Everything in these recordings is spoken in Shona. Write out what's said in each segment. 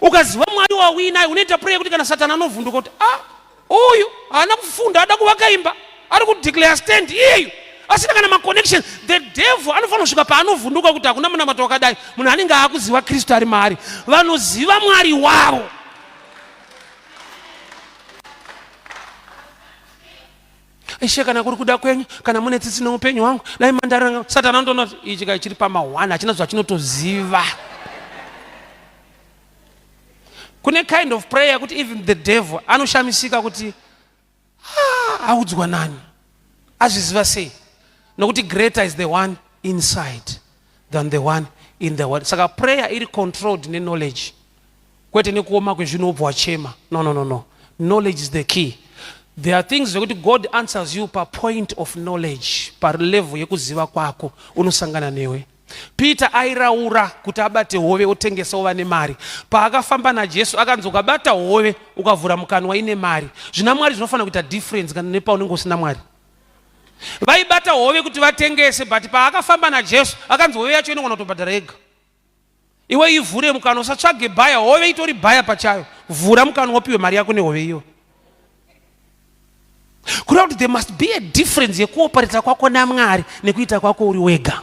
Ukaziva Mwari wawina unoita prayer kuti kana Satana anovhunduka kuti uyu haana kufunda ada kuvakaimba ari kudeclare stand iyeyu asina kana maconnection. The devil anofanira kusvika paanovhunduka kuti hakuna munamato wakadai munhu anenge akuziva Kristu ari maari, vanoziva Mwari wavo. Ishe kana kuri kuda kwenyu, kana mune tsitsi neupenyu hwangu, dai mandaranga. Satana andoona kuti ichi kai chiri pama1 hachina zvachinotoziva. Kune kind of prayer kuti even the devil anoshamisika kuti audzwa nani, azviziva sei, nokuti greater is the one inside than the one in the world. Saka prayer iri controlled knowledge, kwete nekuoma kwezvinhu wobva wachema. No. Knowledge is the key. There are things that God answers you per point of knowledge, per level yekuziva kwako unosangana newe. Peter airaura kuti abate hove otengesa ova nemari. Paakafamba naJesu akanzoka bata hove ukavhura mukanwa ine mari. Zvina Mwari zvinofanira kuita difference kana nepaunenge usina Mwari. Vaibata hove kuti vatengese, but paakafamba naJesu akanzi hove yacho inogona kutobhadhara yega. Iwe ivhure mukanwa, usatsvage bhaya, hove itori bhaya pachayo. Vhura mukanwa upiwe mari yako nehove iyo. Kuti there must be a difference yekuopareta kwako naMwari nekuita kwako uri wega.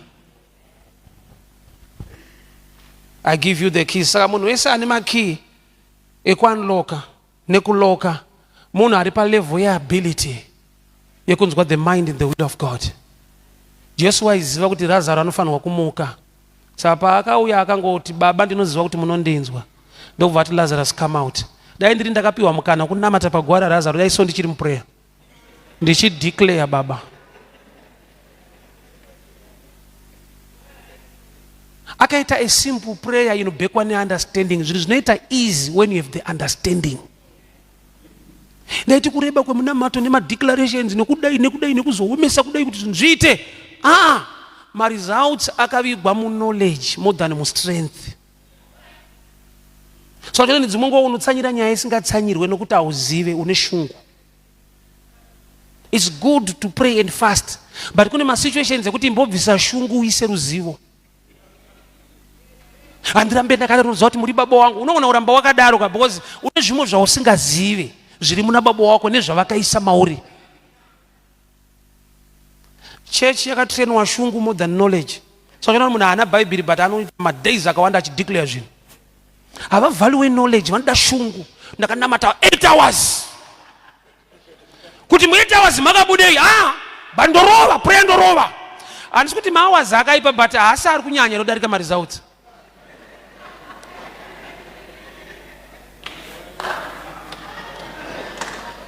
I give you the keys. Saka munhu wese ane makey ekuunlocka nekulocka munhu ari palevel yeability yekunzwa the mind and the will of God. Jesu waiziva kuti Lazaro anofanirwa kumuka. Saka paakauya akangoti, Baba ndinoziva kuti munondinzwa, ndokubva ati Lazarus come out. Dai ndiri ndakapiwa mukana kunamata pagwara Lazaro, dai so ndichiri muprayer ndichideclare Baba. Akaita a simple prayer inobekwa neunderstanding. Zvinhu zvinoita easy when you have the understanding. Ndaiti kureba kwemunamato nemadeclarations nekudai nekuzoomesa kudai kuti zvinhu zviite. Results akavigwa knowledge more than mu strength. So chino dzimwe nguva unotsanyira nyaya isingatsanyirwe nokuti auzive une shungu. It's good to pray and fast, but kune masituations ekuti imbobvisa shungu uise ruzivo. Andirambe ndakatoziva kuti muri baba wangu. Unoona uramba wakadaro because une zvimwe zvausingazive zviri muna baba wako nezvavakaisa mauri. Church yakatrainwa shungu more than knowledge. So munhu haana Bible but anoita madays akawanda achideclare zvinhu. Havavhaliwe knowledge, vanoda shungu. Ndakanamata 8 hours. Kuti mu 8 hours makabudei, bandorova, prayer ndorova. Handisi kuti mahours akaipa but haasi ari kunyanya rodarika maresults.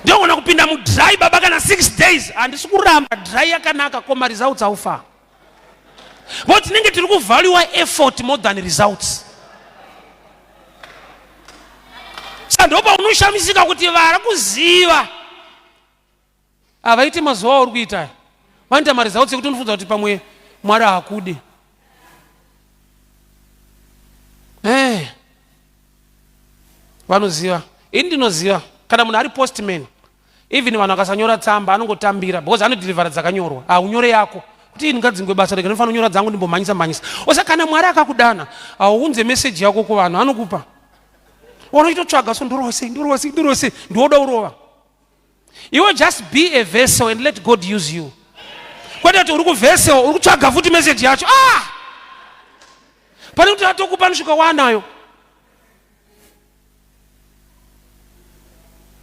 Ndogona kupinda mu dry baba kana 6 days. Handisi kuramba dry yakanaka koma results aufa. But tinenge tiri kuvalue effort more than results. Sandopa unoshamisika kuti vari kuziva avaiti mazuva uri kuita vanoita maresults ekuti unofunza kuti pamwe Mwari hakude. Vanoziva. Ini ndinoziva kana munhu ari postman, even vanhu vakasanyora tsamba anongotambira because anodelivera dzakanyorwa. Unyore yako kuti ndingadzingwe basa rega, ndinofanira kunyora dzangu ndimbomhanyisa. Osa kana Mwari akakudana auunze message yako kuvanhu anokupa. Unoitotsvaga so ndorose ndoda urova. You will just be a vessel and let God use you. Kwete kuti uri kuvessel uri kutsvaga futi message yacho. Pane kuti atokupa nosvika wanayo.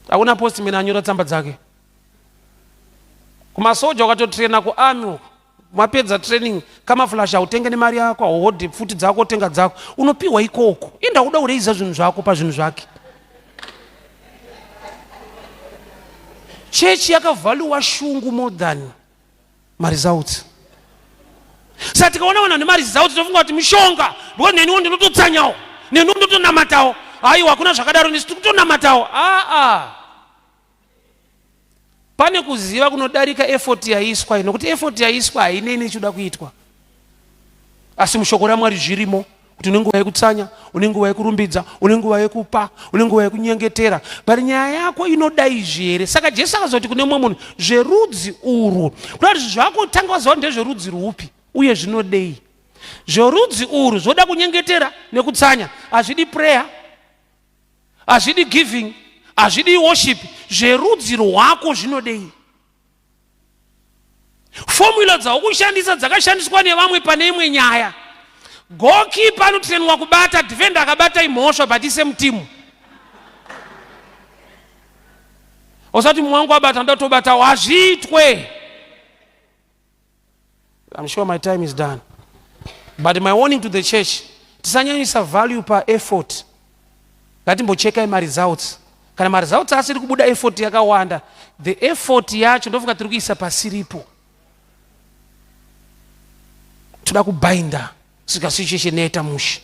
Hakuna postman anyora tsamba dzake. Kumasoja wakatotraina kuarmy, mapedza training kama flash utenge nemari yako, auhodhe futi dzako, tenga dzako, unopiwa ikoko. Inda uda ureiza zvinhu zvako pa zvinhu zvake. Church yakavhaliwa shungu more than results. Saka tikaona vanhu nemaresults tofunga kuti mishonga, because neniwo ndinototsanyawo, neniwo ndotonamatawo. Haiwa hakuna zvakadaro ndisi kutonamatawo. Pane kuziva kunodarika effort yaiswa, nokuti effort yaiswa hainei ichida kuitwa. Asi mushoko raMwari zvirimo kuti une nguva yekutsanya, une nguva yekurumbidza, une nguva yekupa, une nguva yekunyengetera. Bari nyaya yako inoda izvi here. Saka Jesu akazoti kune mumwe munhu, zverudzi urwu. Kuti zvakutanga waziva ndezverudzi rupi uye zvinodei. Zverudzi urwu zvoda kunyengetera nekutsanya. Hazvidi prayer. hazvidi giving, hazvidi worship, zverudzi rwako zvinodei. Formula dzakushandisa dzakashandiswa nevamwe pane imwe nyaya. Goalkeeper anotrainwa kubata, defender akabata imhosva but same team. Osati mwangu abata ndatobata wazvitwe. I'm sure my time is done. But my warning to the church, tisanyanyisa value per effort. Ngatimbocheka ma results. Kana ma results asiri kubuda effort yakawanda, the effort yacho ndofuka tiri kuisa pasiripo. Toda kubainda sika situation yeta mushi.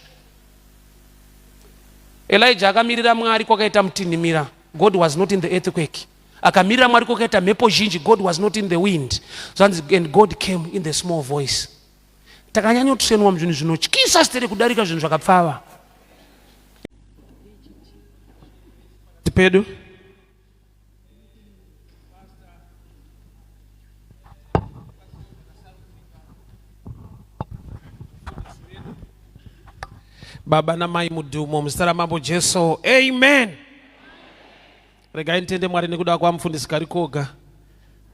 Elijah akamirira Mwari kwakaita mtinimira. God was not in the earthquake. Akamirira Mwari kwakaita mhepo zhinji. God was not in the wind. And God came in the small voice. Takanyanya tusenwa mzvinhu zvinotyisa sitere kudarika zvinhu zvakapfava. Tipedu. Baba na mai mudumo mstara mambo Jesu. Amen. Rega intende Mwari nekuda kwa mfundisi karikoga.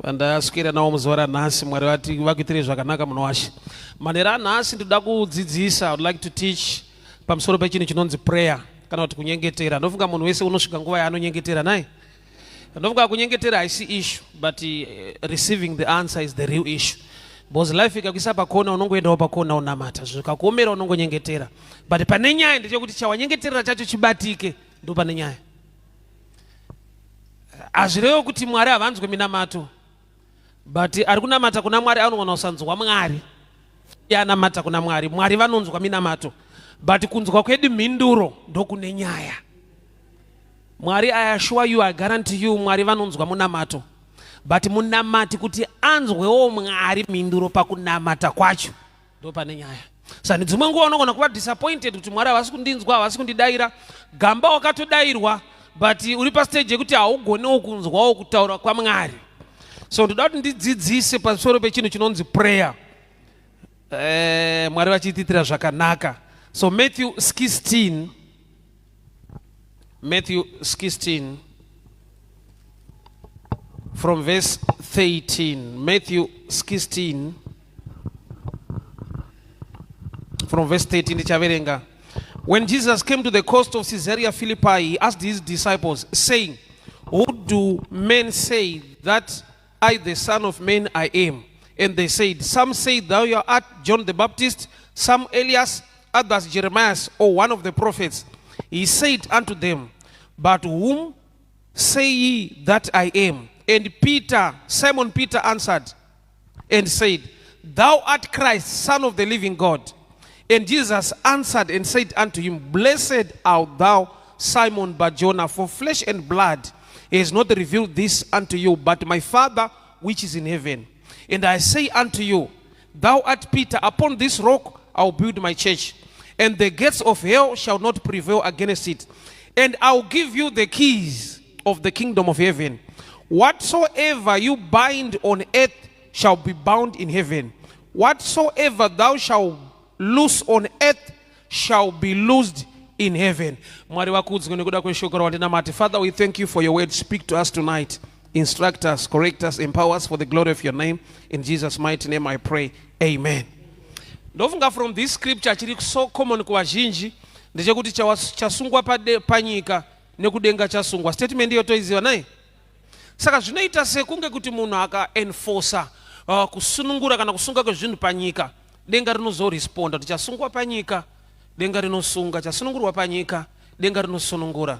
Vanda aswera nawo muzora nhasi Mwari vati vakuitire zvakanaka munowasha. Manera nhasi ndoda kudzidzisa, I would like to teach pamusoro pechinhu chinonzi prayer kana kuti kunyengetera. Ndofunga munhu wese unosvika nguva yaanonyengetera naye. Ndofunga kunyengetera haisi issue, but receiving the answer is the real issue. Because life ikakuisa pakona unongoendawo pakona unamata. Zvikakuomera unongonyengetera. But pane nyaya ndechekuti chawanyengeterera chacho chibatike, ndo pane nyaya. Azvirevo kuti Mwari havanzwe minamato. But ari kunamata kuna Mwari anogona kusanzwa Mwari. Anamata kuna Mwari. Mwari vanonzwa minamato. But kunzwa kwedu mhinduro ndokune nyaya. Mwari, I assure you, I guarantee you, Mwari vanonzwa munamato. But munamati kuti anzwewo Mwari mhinduro pakunamata kwacho ndo pane nyaya. Sani dzimwe nguva unogona kuva disappointed kuti Mwari havasi kundinzwa, havasi kundidaira. Gamba wakatodairwa, but uri pastage yekuti haugonewo kunzwawo kutaura kwaMwari. So ndoda kuti ndidzidzise pamusoro pechinhu chinonzi prayer. Mwari vachitiitira zvakanaka. So Matthew 16 from verse 13. Matthew 16 from verse 13. When Jesus came to the coast of Caesarea Philippi, he asked his disciples, saying, "Who do men say that I, the Son of Man, I am?" And they said, "Some say thou art John the Baptist, some Elias, others Jeremiah, or one of the prophets." He said unto them, "But whom say ye that I am?" And Simon Peter answered and said, "Thou art Christ, Son of the living God." And Jesus answered and said unto him, "Blessed art thou, Simon Bar-Jonah, for flesh and blood has not revealed this unto you, but my Father which is in heaven. And I say unto you, thou art Peter, upon this rock I will build my church, and the gates of hell shall not prevail against it. And I will give you the keys of the kingdom of heaven. Whatsoever you bind on earth shall be bound in heaven. Whatsoever thou shalt loose on earth shall be loosed in heaven." Father, we thank you for your word. Speak to us tonight. Instruct us, correct us, empower us for the glory of your name. In Jesus' mighty name I pray. Amen. Ndofunga from this scripture chiri so common kwa vazhinji ndechekuti chasungwa panyika nekudenga chasungwa. Statement iyo toiziva naye. Saka zvinoita sekunge kuti munhu aka-enforcer kusunungura kana kusunga kwezvinhu panyika, denga rinozoresponda kuti chasungwa panyika, denga rinosunga, chasunungurwa panyika, denga rinosunungura.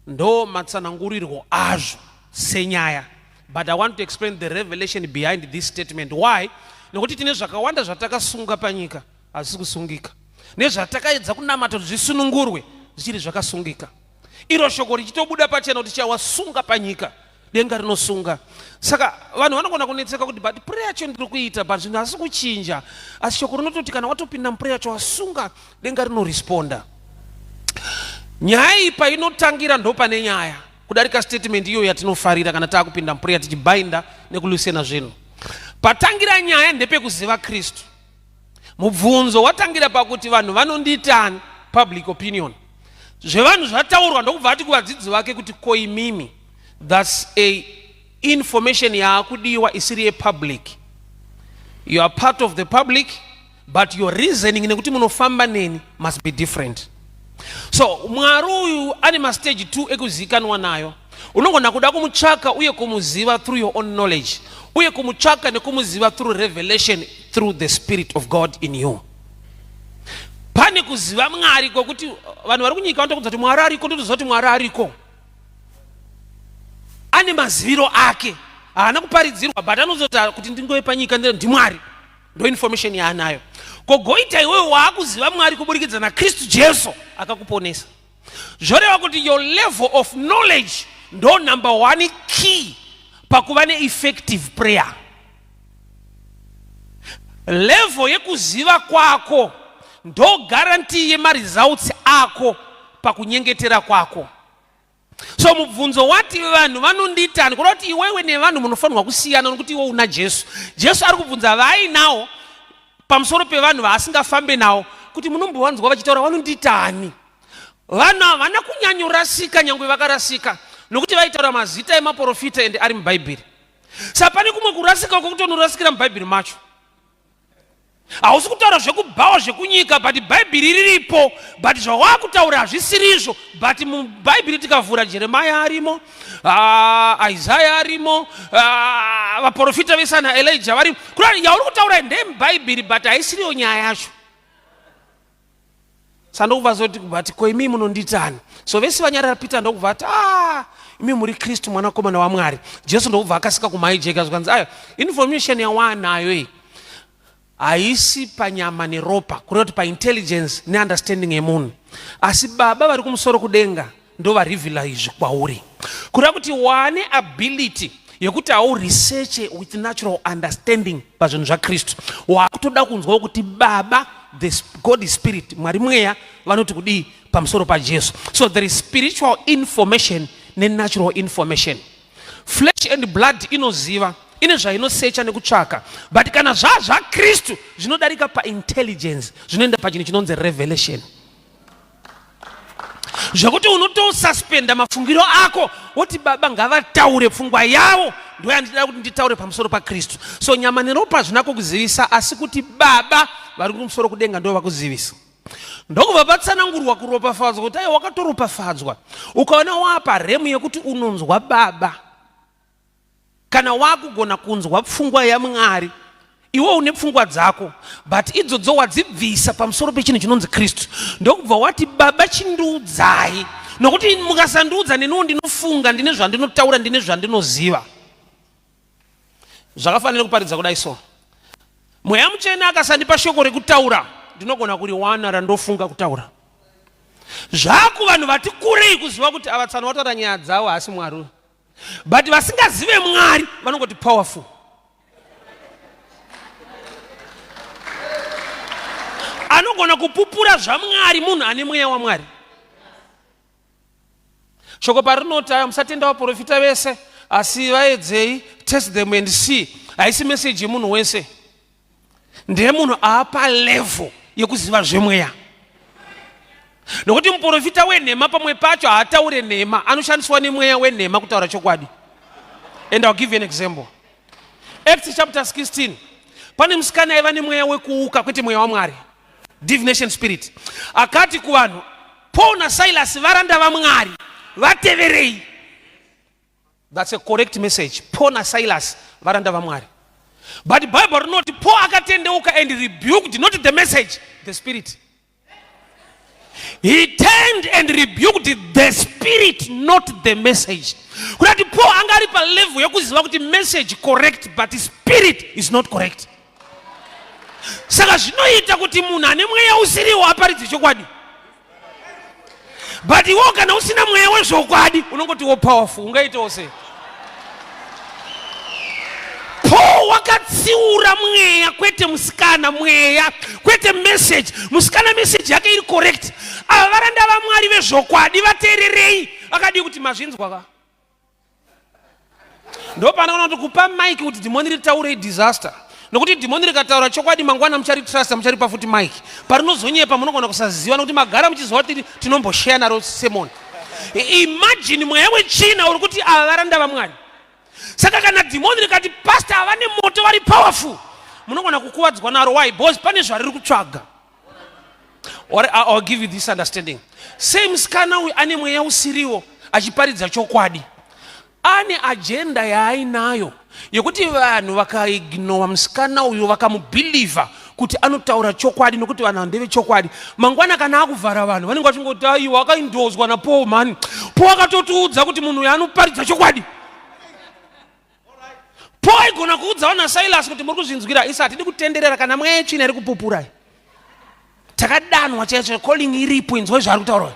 Ndo matsanangurirwo azvo senyaya. But I want to explain the revelation behind this statement. Why? Nekuti tine zvakawanda zvatakasunga panyika hazvisi kusungika, nezvatakaedza kunamata kuti zvisunungurwe zvichiri zvakasungika. Iro shoko richitobuda pachena kuti chawasunga panyika, denga rinosunga. Saka vanhu vanogona kunetseka kuti but prayer yacho ndiri kuita but zvinhu hazisi kuchinja. Asi shoko rinototi kana watopinda muprayer yacho wasunga, denga rinoresponda. Nyaya iyi painotangira ndo pane nyaya kudarika statement iyo yatinofarira kana taakupinda muprayer tichibainda nekulusena zvinhu. Patangira nyaya ndepekuziva Kristu. Mubvunzo watangira pakuti vanhu vanonditani, public opinion. zvevanhu zvataurwa ndokubva ati kuvadzidzi vake kuti koimimi, that's a information yaakudiwa isiri yepublic. You are part of the public, but your reasoning nekuti munofamba neni must be different. So mwari uyu ane mastage 2 ekuzivikanwa nayo. Unogona kuda kumutsvaka uye kumuziva through your own knowledge, uye kumutsvaka nekumuziva through revelation, through the Spirit of God in you. Pane kuziva mwari kokuti vanhu vari kunyika vanotokudza kuti mwari ariko, ndotozoti mwari ariko. Ane maziviro ake, haana kuparidzirwa, but anozoti kuti ndingove panyika ndimwari, ndo information yaanayo. Kogoita iwewe waakuziva mwari kuburikidza naKristu Jesu akakuponesa. Zvoreva kuti your level of knowledge ndo number 1 key pakuva ne-effective prayer. Level yekuziva kwako ndo guarantee yemaresults ako pakunyengetera kwako. So mubvunzo wati vanhu vanonditani, kuda kuti iwewe nevanhu munofanirwa kusiyana nokuti iwe una Jesu. Jesu ari kubvunza vainawo pamusoro pevanhu vaasingafambe nawo kuti munombowanzwa vachitaura vanonditani. Vanhu havana kunyanyorasika nyangwe vakarasika nokuti vaitaura mazita emaprofita ende ari mubhaibheri. Saka pane kumwe kurasika kwokuti unorasikira mubhaibheri macho. Hausi kutaura zvekubhawa zvekunyika, but bhaibheri riripo, but zvawakutaura hazvisirizvo. But mubhaibheri tikavhura Jeremia arimo, Isaiah arimo, vaprofita vese na Elijah varimo. Kurani yauri kutaura ndemubhaibheri, but haisiriyo nyaya yacho. Sandokubva zoti kubati koimi munonditani. So vese vanyarara Peter ndokubva ati imi muri Kristu mwanakomana waMwari. Jesu ndokubva akasika kumaijeka zvikanzi ayo information yawanayo iyi haisi panyama neropa, kureva kuti paintelligence neunderstanding yemunhu, asi Baba vari kumusoro kudenga ndo varivhila izvi kwauri. Kureva kuti wane ability yekuti research with natural understanding pazvinhu zvaKristu. Wakutoda kunzwa kuti Baba, the God is spirit, Mwari mweya, vanoti kudii pamusoro paJesu. So there is spiritual information ne-natural information. Flesh and blood inoziva, ine zvainosecha nekutsvaka, but kana zvaKristu zvinodarika paintelligence, zvinoenda pachinhu chinonzi revelation. Zvokuti unotosuspenda mafungiro ako woti Baba ngavataure pfungwa yavo ndo yandida kuti nditaure pamusoro paKristu. So nyama neropa hazvina kukuzivisa, asi kuti Baba vari kumusoro kudenga ndo vakuzivisa. Ndokubva patsanangurwa kuropafadzwa kuti aiwa wakatoropafadzwa ukaona wapa remu yekuti unonzwa Baba, kana wakugona kunzwa pfungwa yaMwari. Iwe une pfungwa dzako, but idzodzo wadzibvisa pamusoro pechinhu chinonzi Kristu. Ndokubva wati Baba chindiudzai, nokuti mukasandiudza neniwo ndinofunga, ndine zvandinotaura, ndine zvandinoziva. Zvakafanira kuparidza kudai so. Mweya Mutsvene akasandipa shoko rekutaura, ndinogona kuriwana randofunga kutaura. Zvaku vanhu vati kurei kuziva kuti avatsana vataura nyaya dzavo hasi Mwari. But vasingazive Mwari vanongoti powerful. Anogona kupupura zvaMwari munhu ane mweya waMwari. Shoko parinoti musatenda vaprofita vese, asi vaedzei, test them and see. Haisi message yemunhu wese, ndemunhu aapa level yekuziva zvemweya. Nokuti muprofita wenhema pamwe pacho haataure nhema, anoshandiswa nemweya wenhema kutaura chokwadi. And I'll give you an example. Acts chapter 16. Pane musikana aiva nemweya wekuuka, kwete mweya waMwari, divination spirit. Akati kuvanhu, Paul na Silas varanda vaMwari, vateverei. That's a correct message. Paul na Silas varanda vaMwari. But the Bible note Paul akatendeuka and rebuked not the message, the spirit. He turned and rebuked the spirit, not the message. Kuti Paul angari pa level yokuziva kuti message correct, but the spirit is not correct. Saka zvinoita kuti munhu ane mweya usiriwo aparidze chokwadi. But iwo kana usina mweya wezvokwadi unongoti wo powerful, ungaitawo sei? Paul wakatsiura mweya, kwete musikana mweya, kwete message. Musikana message yake iri correct. Ava varanda vaMwari vezvokwadi vateererei. Akadi kuti mazvinzwa ka. Ndo pana kuti kupa mic kuti demoni ritaure disaster. Nokuti demoni rikataura chokwadi mangwana muchari trust, muchari pafuti mic. Parinozonyepa munogona kusaziva nokuti magara muchiziva kuti tinomboshare naro sermon. Imagine mweya wechina uri kuti ava varanda vaMwari. Saka kana demoni rikati pastor avane moto vari powerful, munogona kukuvadzwa naro. Why? Because pane zvariri kutsvaga. Or I'll give you this understanding. Same musikana uyu ane mweya usiriwo achiparidza chokwadi. Ane agenda yaainayo yekuti vanhu vakaignora musikana uyu vakamubhilivha kuti anotaura chokwadi nokuti vanhu ndeve chokwadi. Mangwana kana akuvhara vanhu vanenge vachingoti aiwa akaindozwa naPaul man. Paul akatotiudza kuti munhu uyu anoparidza chokwadi. Paul igona kuudzawo naSilas kuti muri kuzvinzwira, isa hatidi kutenderera kana mweya yetsvina iri kupupurai. Takadanwa chaicho, calling iripo, inzwa zvaari kutaura.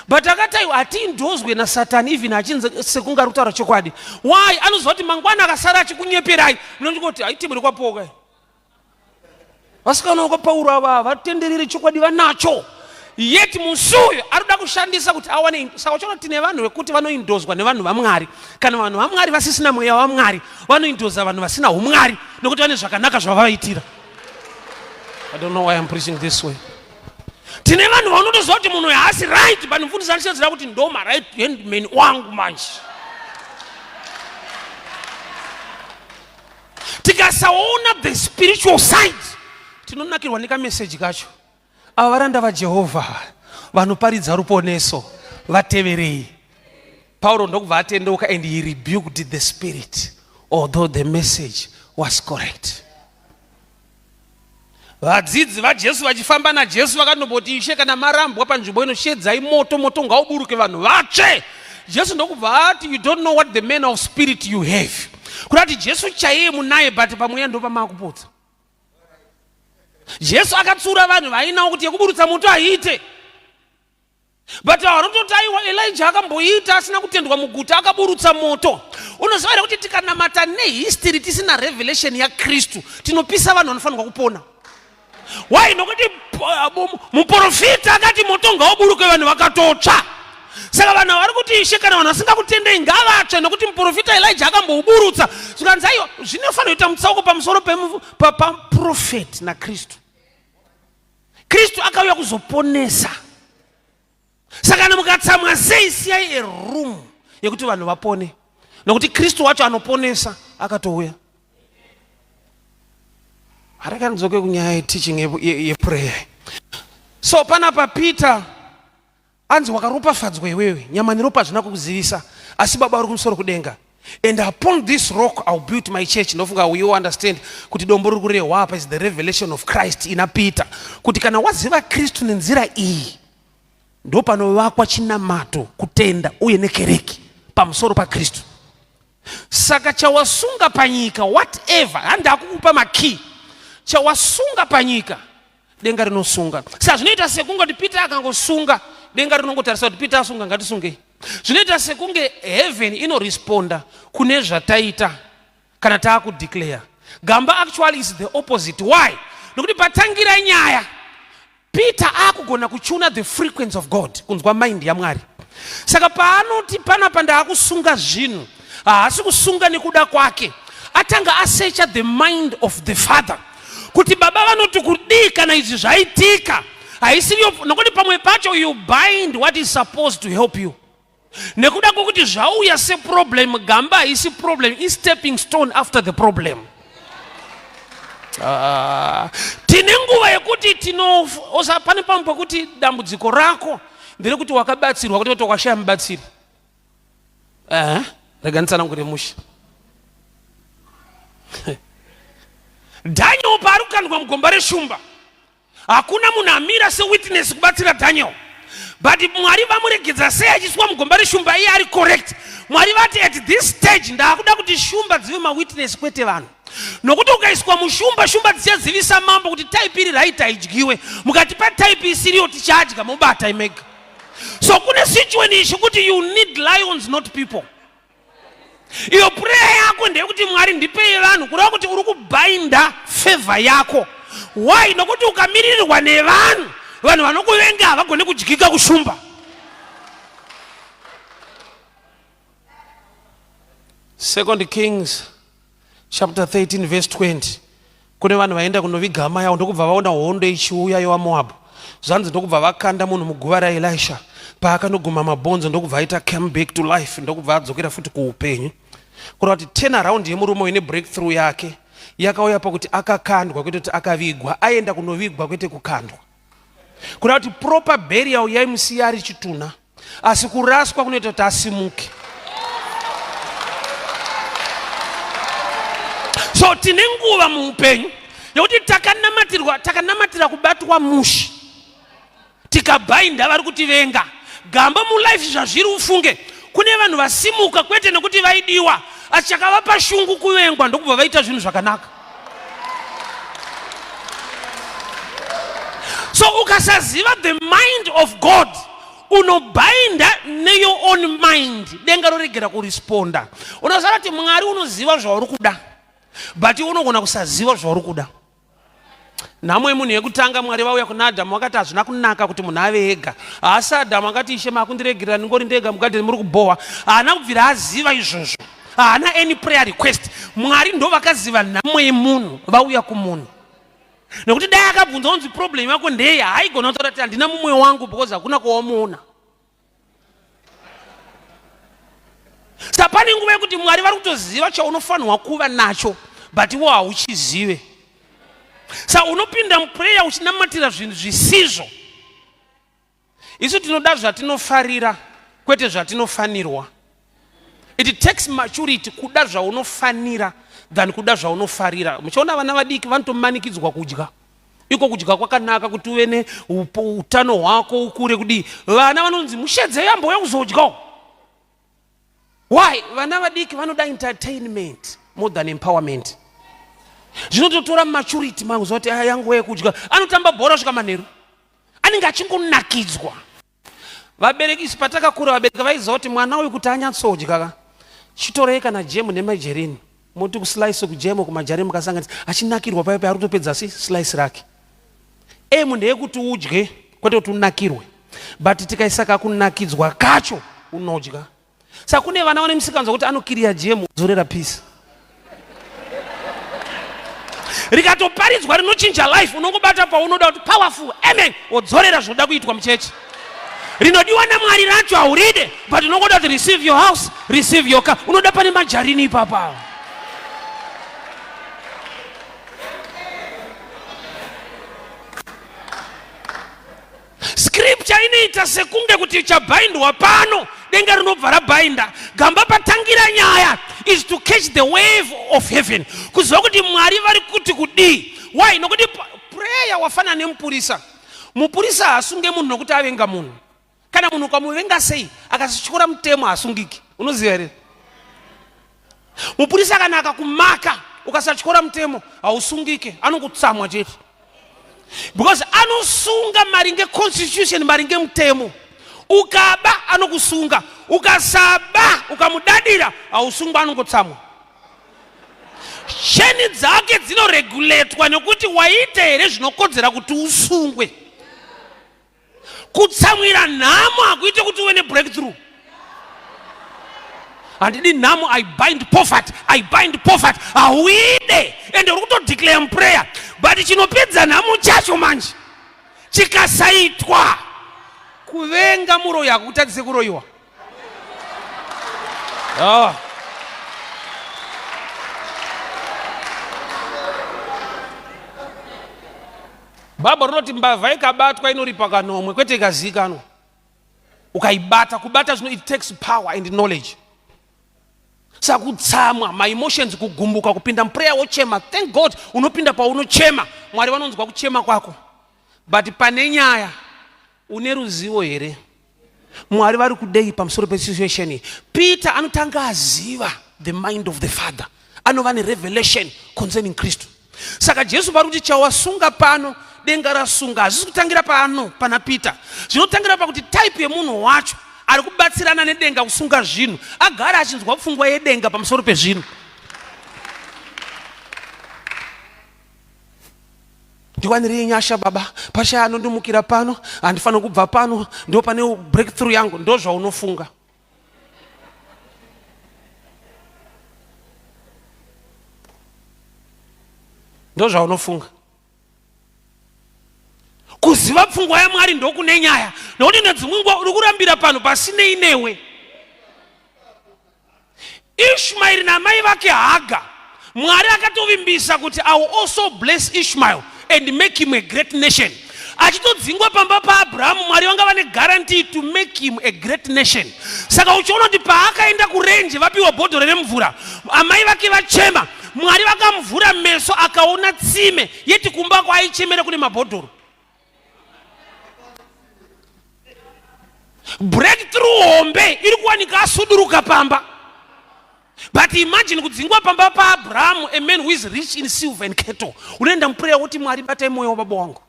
But akataiwa hatiindozwe naSatani even achinzi sekunga ari kutaura chokwadi. Why? Anoziva kuti mangwana akasara achikunyeperai, munongoti haiti muri kwaPaul kai. Vasikana vakaPauro ava vatenderere chokwadi vanacho. Yet musuyo arikuda kushandisa kuti awane. Saka uchaona tine vanhu vekuti vanoindozwa nevanhu vaMwari. Kana vanhu vaMwari vasisina mweya waMwari, vanoindoza vanhu vasina umwari nokuti vane zvakanaka zvavavaitira. I don't know why I'm preaching this way. Tine vanhu vanotoziva kuti munhu haasi right, but mufundisi anoshandisira kuti ndo right hand man wangu manje. Tikasaona the spiritual side, tinonakirwa nekamessage kacho. Ava varanda vaJehovha vanoparidza ruponeso, vateverei. Paulo ndokubva atendeuka and he rebuked the spirit, although the message was correct. Vadzidzi vaJesu vachifamba naJesu vakanomboti ishe kana marambwa panzvimbo ino shedzai moto, moto ngauburuke vanhu vatsve. Jesu ndokubva ati you don't know what the man of spirit you have. Kurati Jesu chaiye munaye but pamweya ndo pamakuputsa. Jesu akatsura vanhu vainawo kuti yekuburutsa moto aite. But vanototi aiwa Elijah akamboita asina kutendwa muguta akaburutsa moto. Unoziva kuti tikanamata nehistory tisina revelation yaKristu tinopisa vanhu vanofanirwa kupona. Why? Nokuti muprofita akati moto ngauburuke vanhu vakatotsva. Saka vanhu vari kuti ishe kana vanhu vasingakutendei ngavatsve nokuti muprofita Elijah akambouburutsa. Zvikanzi aiwa zvinofanira kuita mutsauko pamusoro paprofeti naKristu. Kristu akauya kuzoponesa. Saka kana mukatsamwa sei siyai room yekuti vanhu vapone. Nokuti Kristu wacho anoponesa akatouya. Harakanzoke kunyaya teaching yeprayer. So panapa Peter anzi wakaropafadzwa iwewe, nyama neropa hazvina kukuzivisa, asi Baba vari kumusoro kudenga. And upon this rock I'll build my church. Ndofunga we all understand kuti dombo riri kurehwa apa is the revelation of Christ ina Peter. Kuti kana waziva Kristu nenzira iyi, ndo panovakwa chinamato, kutenda uye nekereke pamusoro paKristu. Saka chawasunga panyika whatever, handakukupa makey, chawasunga panyika denga rinosunga. Saka zvinoita sekunge kuti Peter akangosunga denga rinongotarisa kuti Peter asunga ngatisungei. Zvinoita sekunge heaven inoresponda kune zvataita kana taakudeclare. Gamba actually is the opposite. Why? Nokuti patangira nyaya Peter akugona kuchuna the frequency of God, kunzwa mind yaMwari. Saka paanoti panapa ndaakusunga zvinhu, haasi kusunga nekuda kwake, atanga asearcha the mind of the Father. Kuti Baba vanoti kudii kana izvi zvaitika, haisiriyo nokuti pamwe pacho you bind what is supposed to help you. Nekuda kwokuti zvauya se problem, gamba haisi problem, is stepping stone after the problem. Tine nguva yekuti pane pamwe pekuti dambudziko rako nderekuti wakabatsirwa kuti wakashaya mubatsiri. Reganisana kuti musha. Daniel paarukandwa mugomba reshumba, hakuna munhu amira sewitness kubatsira Daniel. But Mwari vamuregedza sei achiswa mugomba reshumba iye ari correct. Mwari vati at this stage ndaakuda kuti shumba dzive mawitness kwete vanhu. Nokuti ukaiswa mushumba, shumba dzichazivisa mambo kuti type iri right haidyiwe. Mukati pa type isiriyo tichadya mubata imega. So kune situation kuti you need lions not people. Iyo prayer yako ndeyekuti Mwari ndipei vanhu kureva kuti uri kubinda favor yako. Why? Nokuti ukamirirwa nevanhu, vanhu vanokuvenga havagone kudyika kushumba. Second Kings chapter 13 verse 20. kune vanhu vaenda kunoviga hama yavo ndokubva vaona hondo ichiuya yevamoabhu. Zvanzi ndokubva vakanda munhu muguva raElisha, paakanoguma mabhonzo ndokubva aita come back to life, ndokubva adzokera futi kuupenyu. Kureva kuti turnaround yemurume ine breakthrough yake yakauya pakuti akakandwa kwete kuti akavigwa, aenda kunovigwa kwete kukandwa. Kureva kuti proper burial yaimusiya ari chituna, asi kuraswa kunoita kuti asimuke. So tine nguva muupenyu yokuti takanamatira kubatwa mushi, tikabhainda vari kutivenga. Gamba mulife zvazviri ufunge kune vanhu vasimuka kwete nekuti vaidiwa, asi chakavapa shungu kuvengwa ndokubva vaita zvinhu zvakanaka. So ukasaziva the mind of God, unobhainda neyour own mind, denga roregera kuresponda. Unoziva kuti Mwari unoziva zvauri kuda, but unogona kusaziva zvauri kuda. Namwe munhu yekutanga Mwari vauya kuna Adhamu vakati hazvina kunaka kuti munhu ave ega. Asi Adhamu akati Ishe makundiregerera ndingori ndega mugadheni muri kubohwa. Haana kubvira aziva izvozvo, haana any prayer request. Mwari ndo vakaziva namwe yemunhu vauya kumunhu. Nekuti dai akabvunza unzi problem yako ndei, haigona kutaura kuti handina mumwe wangu because hakuna kwawamuona. Saka pane nguva yekuti Mwari vari kutoziva chaunofanirwa kuva nacho, but iwo hauchizive. Saka unopinda muprayer uchinamatira zvinhu zvisizvo. Isu tinoda zvatinofarira kwete zvatinofanirwa. It takes maturity kuda zvaunofanira than kuda zvaunofarira. Muchiona vana vadiki vanotomanikidzwa kudya. Iko kudya kwakanaka kuti uve neutano hwako ukure kudi. Vana vanonzi mushedze yambo yakuzodyawo. Why? Vana vadiki vanoda entertainment more than empowerment. Zvinototora maturity mangu zoti yangu yekudya. Anotamba bhora svika manheru, anenge achingonakidzwa. Vabereki isi patakakura vabereki vaiziva kuti mwana uyu kuti anyatsodya chitorei kana jemu nemajerini, moti kuslice kujemu kumajarini mukasanganisa, achinakirwa paipai ari kutopedza slice rake. Emu ndeyekuti udye kwete kuti unakirwe, but tikaisa kakunakidzwa kacho unodya. Saka kune vana vane musikanzwa kuti anokiriya jemu dzorera peace. Rikatoparidzwa rinochinja life, unongobata paunoda kuti powerful, amen, wodzorera zvoda kuitwa muchechi. Rinodiwa naMwari racho hauride, but unongoda kuti receive your house, receive your car. Unoda pane majarini ipapa. Scripture inoita sekunge kuti chabhaindwa pano, denga rinobva rabhainda. Gamba patangira nyaya is to catch the wave of heaven. Kuziva kuti Mwari vari kuti kudii. Why? Nokuti prayer wafana nemupurisa. Mupurisa hasunge munhu nokuti avenga munhu. Kana munhu ukamuvenga sei, akasityora mutemo hasungiki. Unoziva here? Mupurisa kana akakumaka ukasatyora mutemo hausungike, anongotsamwa chete. Because anosunga maringe constitution, maringe mutemo. Ukaba anokusunga, ukasaba ukamudadira hausungwa, anongotsamwa. Sheni dzake dzinoreguletwa nekuti waita here zvinokodzera kuti usungwe. Kutsamwira nhamo hakuite kuti uwe nebreakthrough. Handidi nhamo, I bind poverty, I bind poverty. Hauide, ende uri kutodeclare muprayer, but chinopedza nhamo chacho manje chikasaitwa, kuvenga muroyi hakutadzise kuroyiwa. Bhabha rinoti mbavha ikabatwa inoripa kanomwe kwete ikazikanwa. Ukaibata, kubata zvino it takes power and knowledge. Saka kutsamwa, my emotions kugumbuka, kupinda muprayer wochema. Thank God unopinda paunochema, Mwari vanonzwa kuchema kwako. But pane nyaya une ruzivo here. Mwari vari kudei pamusoro pesituation iyi. Peter anotanga aziva the mind of the Father, anova nerevelation concerning Kristu. Saka Jesu vari kuti chawasunga pano denga rasunga, hazvisi kutangira pano pana Peter. Zvinotangira pakuti type yemunhu wacho ari kubatsirana nedenga kusunga zvinhu, agara achinzwa pfungwa yedenga pamusoro pezvinhu. Ndiwanirei nyasha Baba, pashaya anondimukira pano, handifana kubva pano, ndo pane breakthrough yangu. Ndo zvaunofunga. ndozvaunofunga. Kuziva pfungwa yaMwari ndokune nyaya, nokuti nedzimwe nguva uri kurambira pano pasinei newe. Ishmael namai vake Haga, Mwari akatovimbisa kuti I will also bless Ishmael and make him a great nation. Achitodzingwa pamba paAbhurahamu, Mwari vanga vane guarantee to make him a great nation. Saka uchiona kuti paakaenda kurenje vapiwa bhodhoro remvura, amai vake vachema, Mwari vakamvura meso akaona tsime yeti kumba kwaichemera kune mabhodhoro. Breakthrough hombe iri kuwanika asuduruka pamba. But imagine kudzingwa pamba paAbhurahamu, a man who is rich in silver and cattle. Unaenda mprayer kuti Mwari batai moyo wa baba wangu.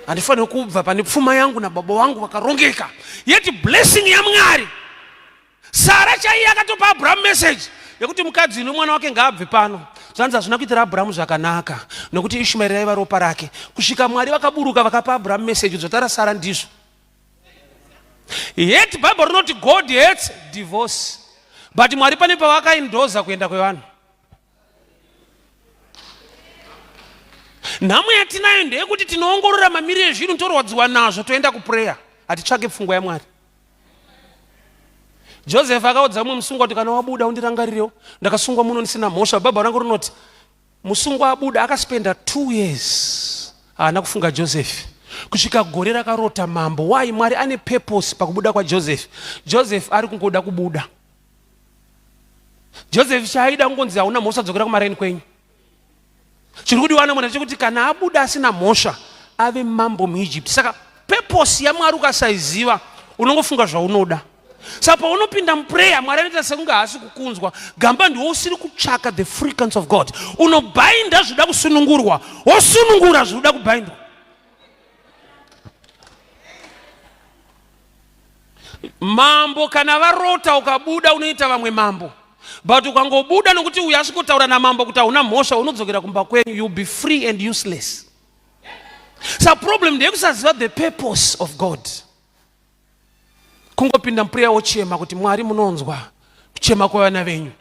Andifanira kubva pane pfuma yangu na baba wangu vakarongeka. Yeti blessing ya Mwari. Sara chaiye akatopa Abraham message yekuti mukadzi nomwana wake ngaabve pano. Zvanzi hazvina kuitira Abrahamu zvakanaka nokuti Ishmaeri aiva ropa rake. Kusvika Mwari vakaburuka vakapa Abraham message dzotara Sara ndizvo. Yet Bible rinoti God hates divorce. But Mwari pane pavakaendoza kuenda kwevanhu. Nhamo yatinayo ndeyekuti tinoongorora mamiriro ezvinhu torwadziwa nazvo toenda kuprayer. Hatitsvake pfungwa yaMwari. Joseph akaudza mumwe musungwa kuti kana wabuda undirangarirewo, ndakasungwa muno ndisina mhosva. Bhabha rangu rinoti musungwa abuda akaspenda 2 years haana kufunga Joseph. Kusvika gore rakarota mambo. Why? Mwari ane purpose pakubuda kwa Joseph. Joseph ari kungoda kubuda. Joseph chaida kungonzi hauna mhosva dzokera kumareni kwenyu. Chiri kudiwa mwana chekuti kana abuda asina mhosva ave mambo muEgypt. Saka purpose yaMwari ukasaiziva unongofunga zvaunoda. Saka unopinda muprayer Mwari anoita sekunge haasi kukunzwa. Gamba ndiwo usiri kutsvaka the frequency of God. Unobainda zvoda kusunungurwa, wosunungura zvoda kubaindwa. Mambo kana varota ukabuda unoita vamwe mambo. But ukangobuda nokuti uyu asikotaura namambo kuti hauna mhosva unodzokera kumba kwenyu, you'll be free and useless. So problem ndeyekusaziva the purpose of God. Kungopinda mprayer wochema kuti Mwari munonzwa kuchema kwevana venyu.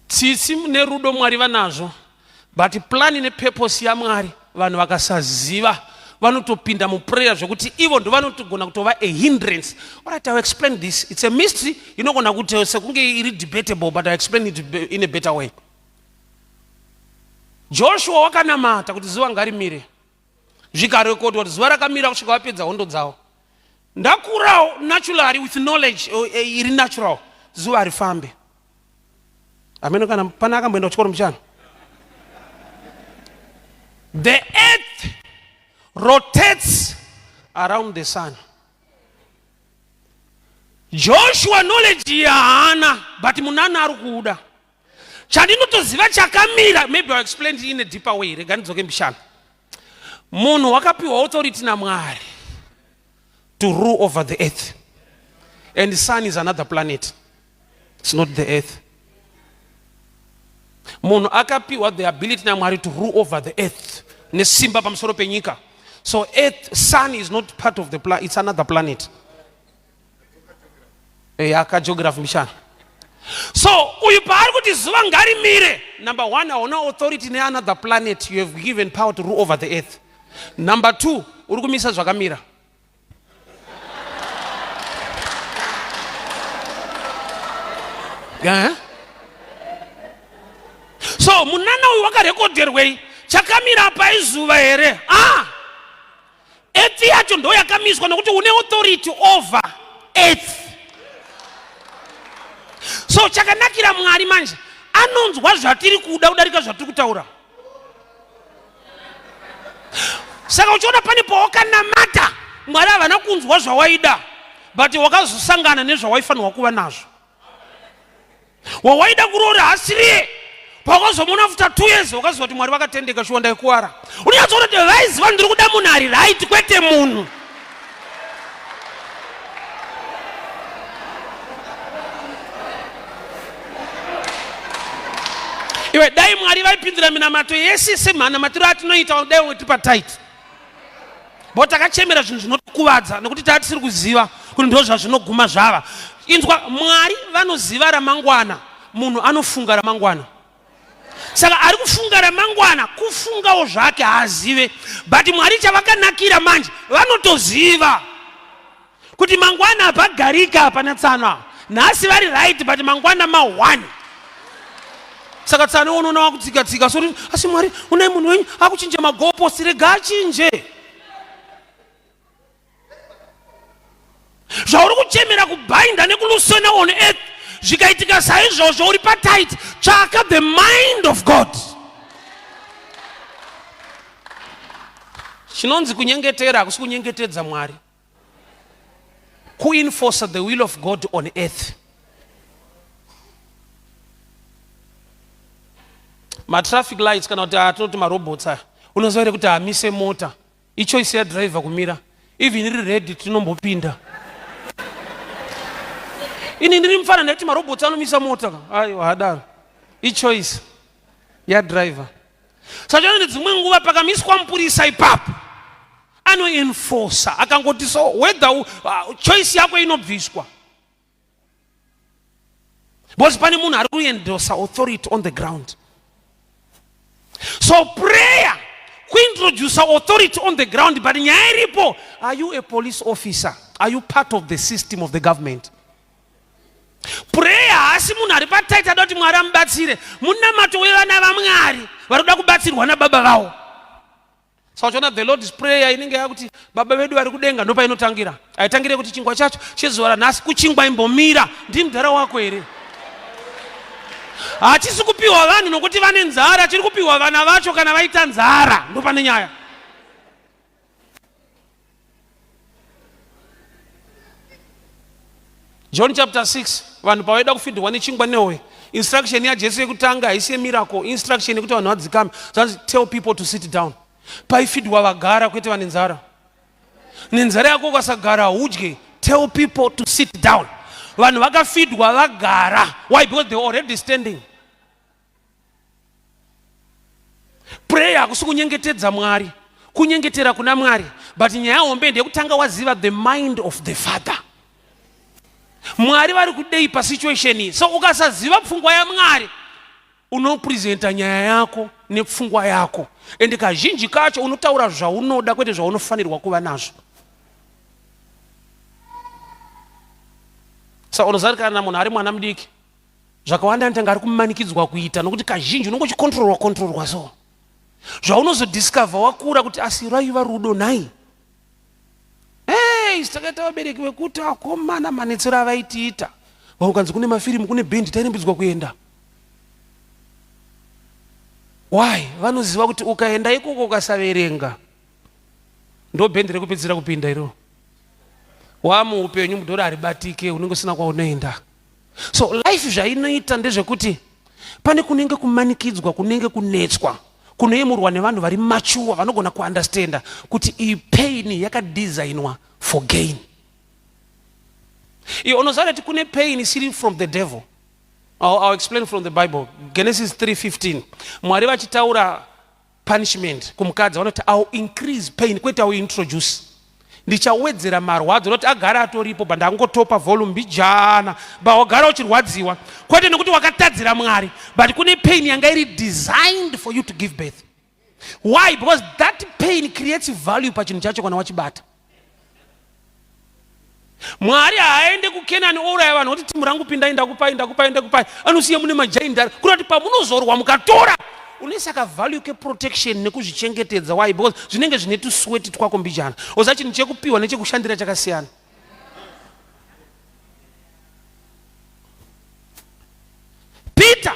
Tsitsi nerudo Mwari vanazvo, but plan nepurpose yaMwari vanhu vakasaziva vanotopinda muprayer zvokuti ivo ndo vanotogona kutova a hindrance. Alright, I'll explain this. It's a mystery inogona kuti sekunge iri debatable, but I'll explain it in a better way. Joshua wakanamata kuti zuva ngarimire. Zvikarekotwa kuti zuva rakamira kusvika vapedza hondo dzavo. Ndakurawo naturally with knowledge iri natural zuva rifambe. Ameno kana pana akamboenda kuchikoro muchana. The earth rotates around the sun. Joshua knowledge yaana, but munana ari kuda. Chandinotoziva chakamira, maybe I'll explain it in a deeper way. Regani dzoke mbishana. Munhu wakapiwa authority naMwari to rule over the earth. And the sun is another planet. It's not the earth. Munhu akapiwa the ability naMwari to rule over the earth. Nesimba pamusoro penyika. So earth, sun is not part of the planet, it's another planet. Aka geography mishana. So uyu paari kuti zuva ngarimire. Number 1, hauna authority ne another planet. You have given power to rule over the earth. Number 2, uri kumisa zvakamira. So munana uyu wakarekoderwei chakamira paizuva here. Earth yacho ndo yakamiswa nokuti une authority over earth. So chakanakira Mwari manje anonzwa zvatiri kuda kudarika zvatiri kutaura. Saka uchiona pane pawakanamata Mwari havana kunzwa zvawaida, but wakazosangana nezvawaifanirwa kuva nazvo. Wawaida kuroora hasiriye, pakazomona after 2 years wakaziva kuti Mwari vakatendeka shuwa ndaikuwara. Unyatsoona kuti vaiziva ndiri kuda munhu ari right kwete munhu. Iwe dai Mwari vaipindura minamato yese semhanamatiro atinoita dai wetipa tight. But takachemera zvinhu zvinokuvadza nokuti tatisiri kuziva kuti ndo zvazvinoguma zvava. Inzwa, Mwari vanoziva ramangwana, munhu anofunga ramangwana. saka ari kufunga ramangwana kufungawo zvake haazive, but Mwari chavakanakira manje vanotoziva kuti mangwana apagarika hapana tsana, nhasi vari right but mangwana ma1. Saka tsana unoona wakutsika-tsika sori asi Mwari unai munhu wenyu akuchinja magoposi, rega achinje. Zvauri kuchemera kubhainda nekulusona on earth zvikaitika saizvozvo uri patight, tsvaka the mind of God. Chinonzi kunyengetera hakusi kunyengetedza Mwari, kuenforce the will of God on earth. Traffic lights kana kuti atinoti marobots aya, unoziva here kuti hamise mota, ichoice yadriver kumira, even iri red tinombopinda. Ini ndiri mfana ndati marobots anomisa mota, aiwa hadaro, ichoice yadriver. Saka dzimwe nguva pakamiswa mupurisa ipapo anoenforcer akangoti so whether choice yako inobviswa, because pane munhu ari kuendosa authority on the ground. So prayer kuintroduce authority on the ground, but nyaya iripo, are you a police officer? Are you part of the system of the government? Prayer asi munhu ari patight ada kuti Mwari amubatsire, munamato wevana vaMwari vari kuda kubatsirwa nababa vavo. Saka the Lord's prayer inenge yakuti baba vedu vari kudenga ndopa inotangira. Haitangire kuti chingwa chacho chezuva ranhasi kuchingwa imbomira, ndi mudhara wako here. Hachisi kupiwa vanhu nokuti vane nzara, chiri kupiwa vana vacho kana vaita nzara, ndo pane nyaya. John chapter 6, vanhu pavaida kufidhwa nechingwa newe, instruction yaJesu yekutanga haisi miracle, instruction yekuti vanhu vadzikame. Tell people to sit down. Paifidhwa vagara kwete vane nzara. Nenzara yako ukasagara udye. Tell people to sit down. Vanhu vakafidhwa vagara. Why? Because they were already standing. Prayer hakusi kunyengetedza Mwari, kunyengetera kuna Mwari, but nyaya hombe ndeyekutanga waziva the mind of the Father. Mwari vari kudei pa situation iyi. So ukasaziva pfungwa yaMwari unopresenta nyaya yako nepfungwa yako, ende kazhinji kacho unotaura zvaunoda kwete zvaunofanirwa kuva nazvo. Saka unoziva kana munhu ari mwana mudiki zvakawanda ndanga ari kumanikidzwa kuita, nokuti kazhinji unongochikontrolwa so zvaunozodiscover wakura kuti asi raiva rudo nai. Takaita vabereki vekuti akomana manetsero avaitiita, vaukanzi kune mafirimu kune bhendi tairembidzwa kuenda. Why? Vanoziva kuti ukaenda ikoko ukasaverenga ndo bhendi rekupedzira kupinda iro, wamuupenyu mudhora haribatike, unenge usina kwaunoenda. So life zvainoita ndezvekuti pane kunenge kumanikidzwa, kunenge kunetswa, kunoyemurwa nevanhu vari machuwa vanogona kuunderstanda kuti iyi pain yakadesignwa for gain. Unoziva kuti kune pain isiri from the devil. I'll explain from the Bible. Genesis 3:15. Mwari vachitaura punishment kumukadzi vanoti I'll increase pain, kwete I'll introduce. Ndichawedzera marwadzo, noti agara atoripo bandangotopa volume bijana bawagara uchirwadziwa, kwete nekuti wakatadzira Mwari, but kune pain yanga iri designed for you to give birth. Why? Because that pain creates value pachinhu chacho kana wachibata. Mwari haaende kuKenani ouraya vanhu kuti timu rangu pinda ndakupai anosiya mune majaindari kuti pamunozorwa mukatora unesaka value ke protection nekuzvichengetedza. Why? Because zvinenge zvine tusweti twako mbijana, oza chinhu chekupiwa nechekushandira chakasiyana. Peter,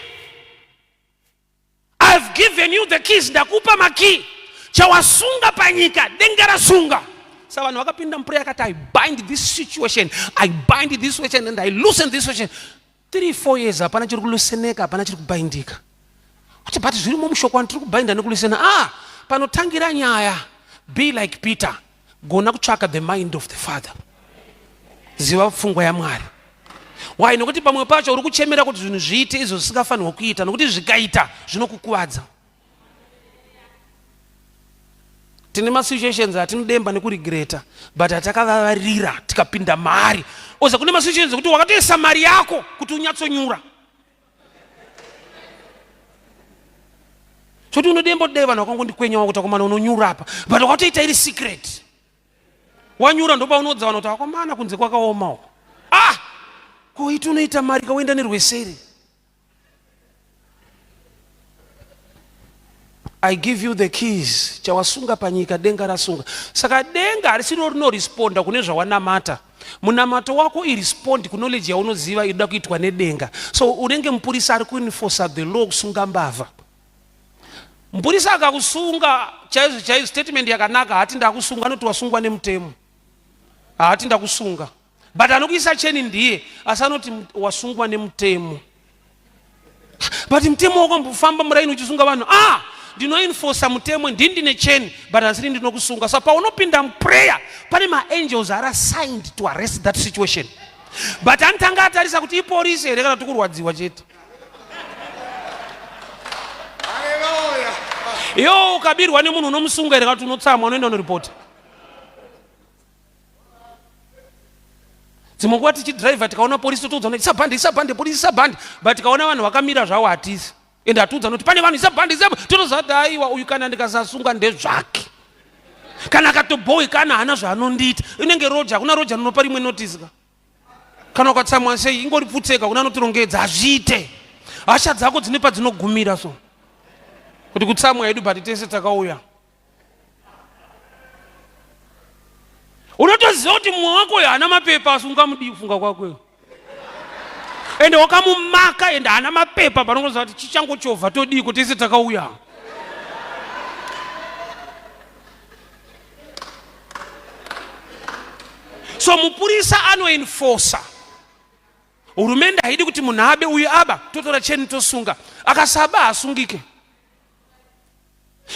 I've given you the keys, ndakupa maki, chawasunga panyika denga rasunga. So vanhu vakapinda muprayer akati I bind this situation, I bind this situation and I loosen this situation. 3-4 years hapana chiri kuluseneka, hapana chiri kubindika. Kuti but zvirimo mushoko wandiri kubinda nekulusena. Panotangira nyaya, be like Peter, gona kutsvaka the mind of the Father. Ziva pfungwa yaMwari. Why? Nokuti pamwe pacho uri kuchemera kuti zvinhu zviite izvo zvisingafanirwa kuita, nokuti zvikaita zvinokukuwadza. Tine masituations atinodemba nekurigreta, but atakavavarira tikapinda mari. Oza kune masituations kuti wakatoisa mari yako kuti unyatsonyura. choti unodembo deva nakangondikwenyawo kuti akomana unonyura apa, but wakatoita iri secret. Wanyura ndopa unodza vanoti akomana kunze kwakaomawo. Koiti unoita mari kaenda nerweseri. I give you the keys. Chawasunga panyika denga rasunga. Saka denga harisiro rinoresponda kune zvawanamata. Munamato wako irespondi knowledge yaunoziva inoda kuitwa nedenga. So unenge mupurisa ari kuenforce the law kusunga mbavha. Mupurisa akakusunga chaizo statement yakanaka hati ndakusunga anoti wasungwa nemutemo. Hati ndakusunga. But anokuisa cheni ndiye asanoti wasungwa nemutemo. But mutemo wako mbufamba muraini uchisunga vanhu. Ndinoenforce mutemo ndine cheni but asiri ndinokusunga. So paunopinda prayer pane angels are assigned to arrest that situation. But antanga atarisa kuti ipolisi here kana tukurwadziwa chete. Hallelujah. Yo ukabirwa nemunhu unomusunga here kuti unotsamwa unoenda unoripota. Dzimwe tichidriver tikaona polisi totoudza kuti isabhande polisi isabhande, but tikaona vanhu vakamira zvavo hatisi. Ende atuudza kuti pane vanhu isabhande totozati aiwa uyu kana ndikasasunga ndezvake. Kana akatobhoyi kana hana zvaanondiita inenge roja, hakuna roja rinopa rimwe notice ka. Kana ukatsamwa sei ingori pfutseka kuna anotirongedza azviite. Hasha dzako dzine padzinogumira so. Kuti kutsamwa yedu but tese takauya. Unotoziva kuti mumwe wako hana mapepa asungamudi kufunga kwako. Ende wakamumaka ende hana mapepa panongoziva kuti chichangochova todii kuti tese takauya. So mupurisa anoenforcer. Hurumende haidi kuti munhu abe uyu aba totora cheni tosunga. Akasaba asungike.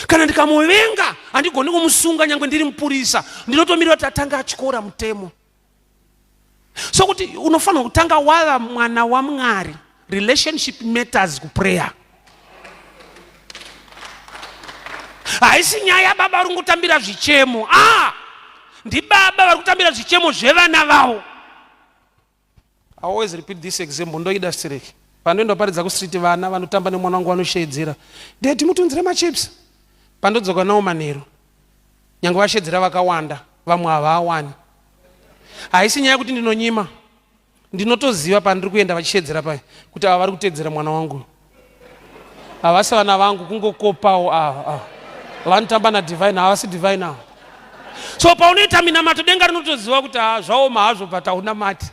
Kana ndikamuvenga handigoni kumusunga nyangwe ndiri mupurisa, ndinotomirira kuti atanga achikora mutemo. So kuti unofanira kutanga wava mwana waMwari. Relationship matters kuprayer. Haisi nyaya baba vari kutambira zvichemo. Ndi baba vari kutambira zvichemo zvevana vavo. I always repeat this example. Ndoida streki. Pandoenda paridza kustriti vana vanotamba nemwana wangu vanoshedzera. Ndeti mutunzire machips. Pandodzoka nawo manheru. Nyange vashedzera vakawanda, vamwe havawani. Haisi nyaya kuti ndinonyima. Ndinotoziva pandiri kuenda vachishedzera paya kuti ava vari kutedzera mwana wangu. Havasi vana vangu kungokopawo vanotamba nadivine, havasi divine avo. So paunoita minamato denga rinotoziva kuti zvaoma hazvo but haunamati.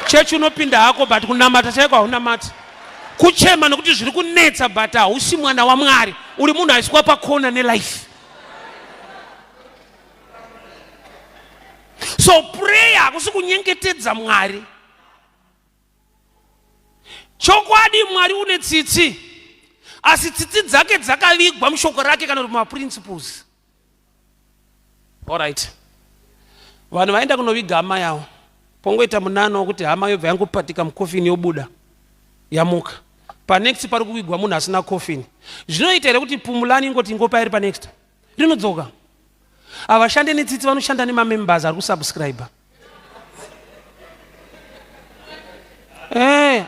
Chechi unopinda hako but kunamata chaiko haunamati. Kuchema nekuti zviri kunetsa but hausi mwana waMwari, uri munhu aiswa pakona nelife. So prayer hakusi kunyengetedza Mwari. Chokwadi Mwari une tsitsi, asi tsitsi dzake dzakavigwa mushoko rake kana kuti maprinciples. Alright. Vanhu vaenda kunoviga hama yavo. Pongoita munano wokuti hama yobva yangopatika mukofini yobuda yamuka. Panext pari kuvigwa munhu asina kofini. Zvinoita here kuti pumulani ingoti ingopa iri panext. Rinodzoka. Avashande netsitsi vanoshanda nemamembers ari kusubscribe.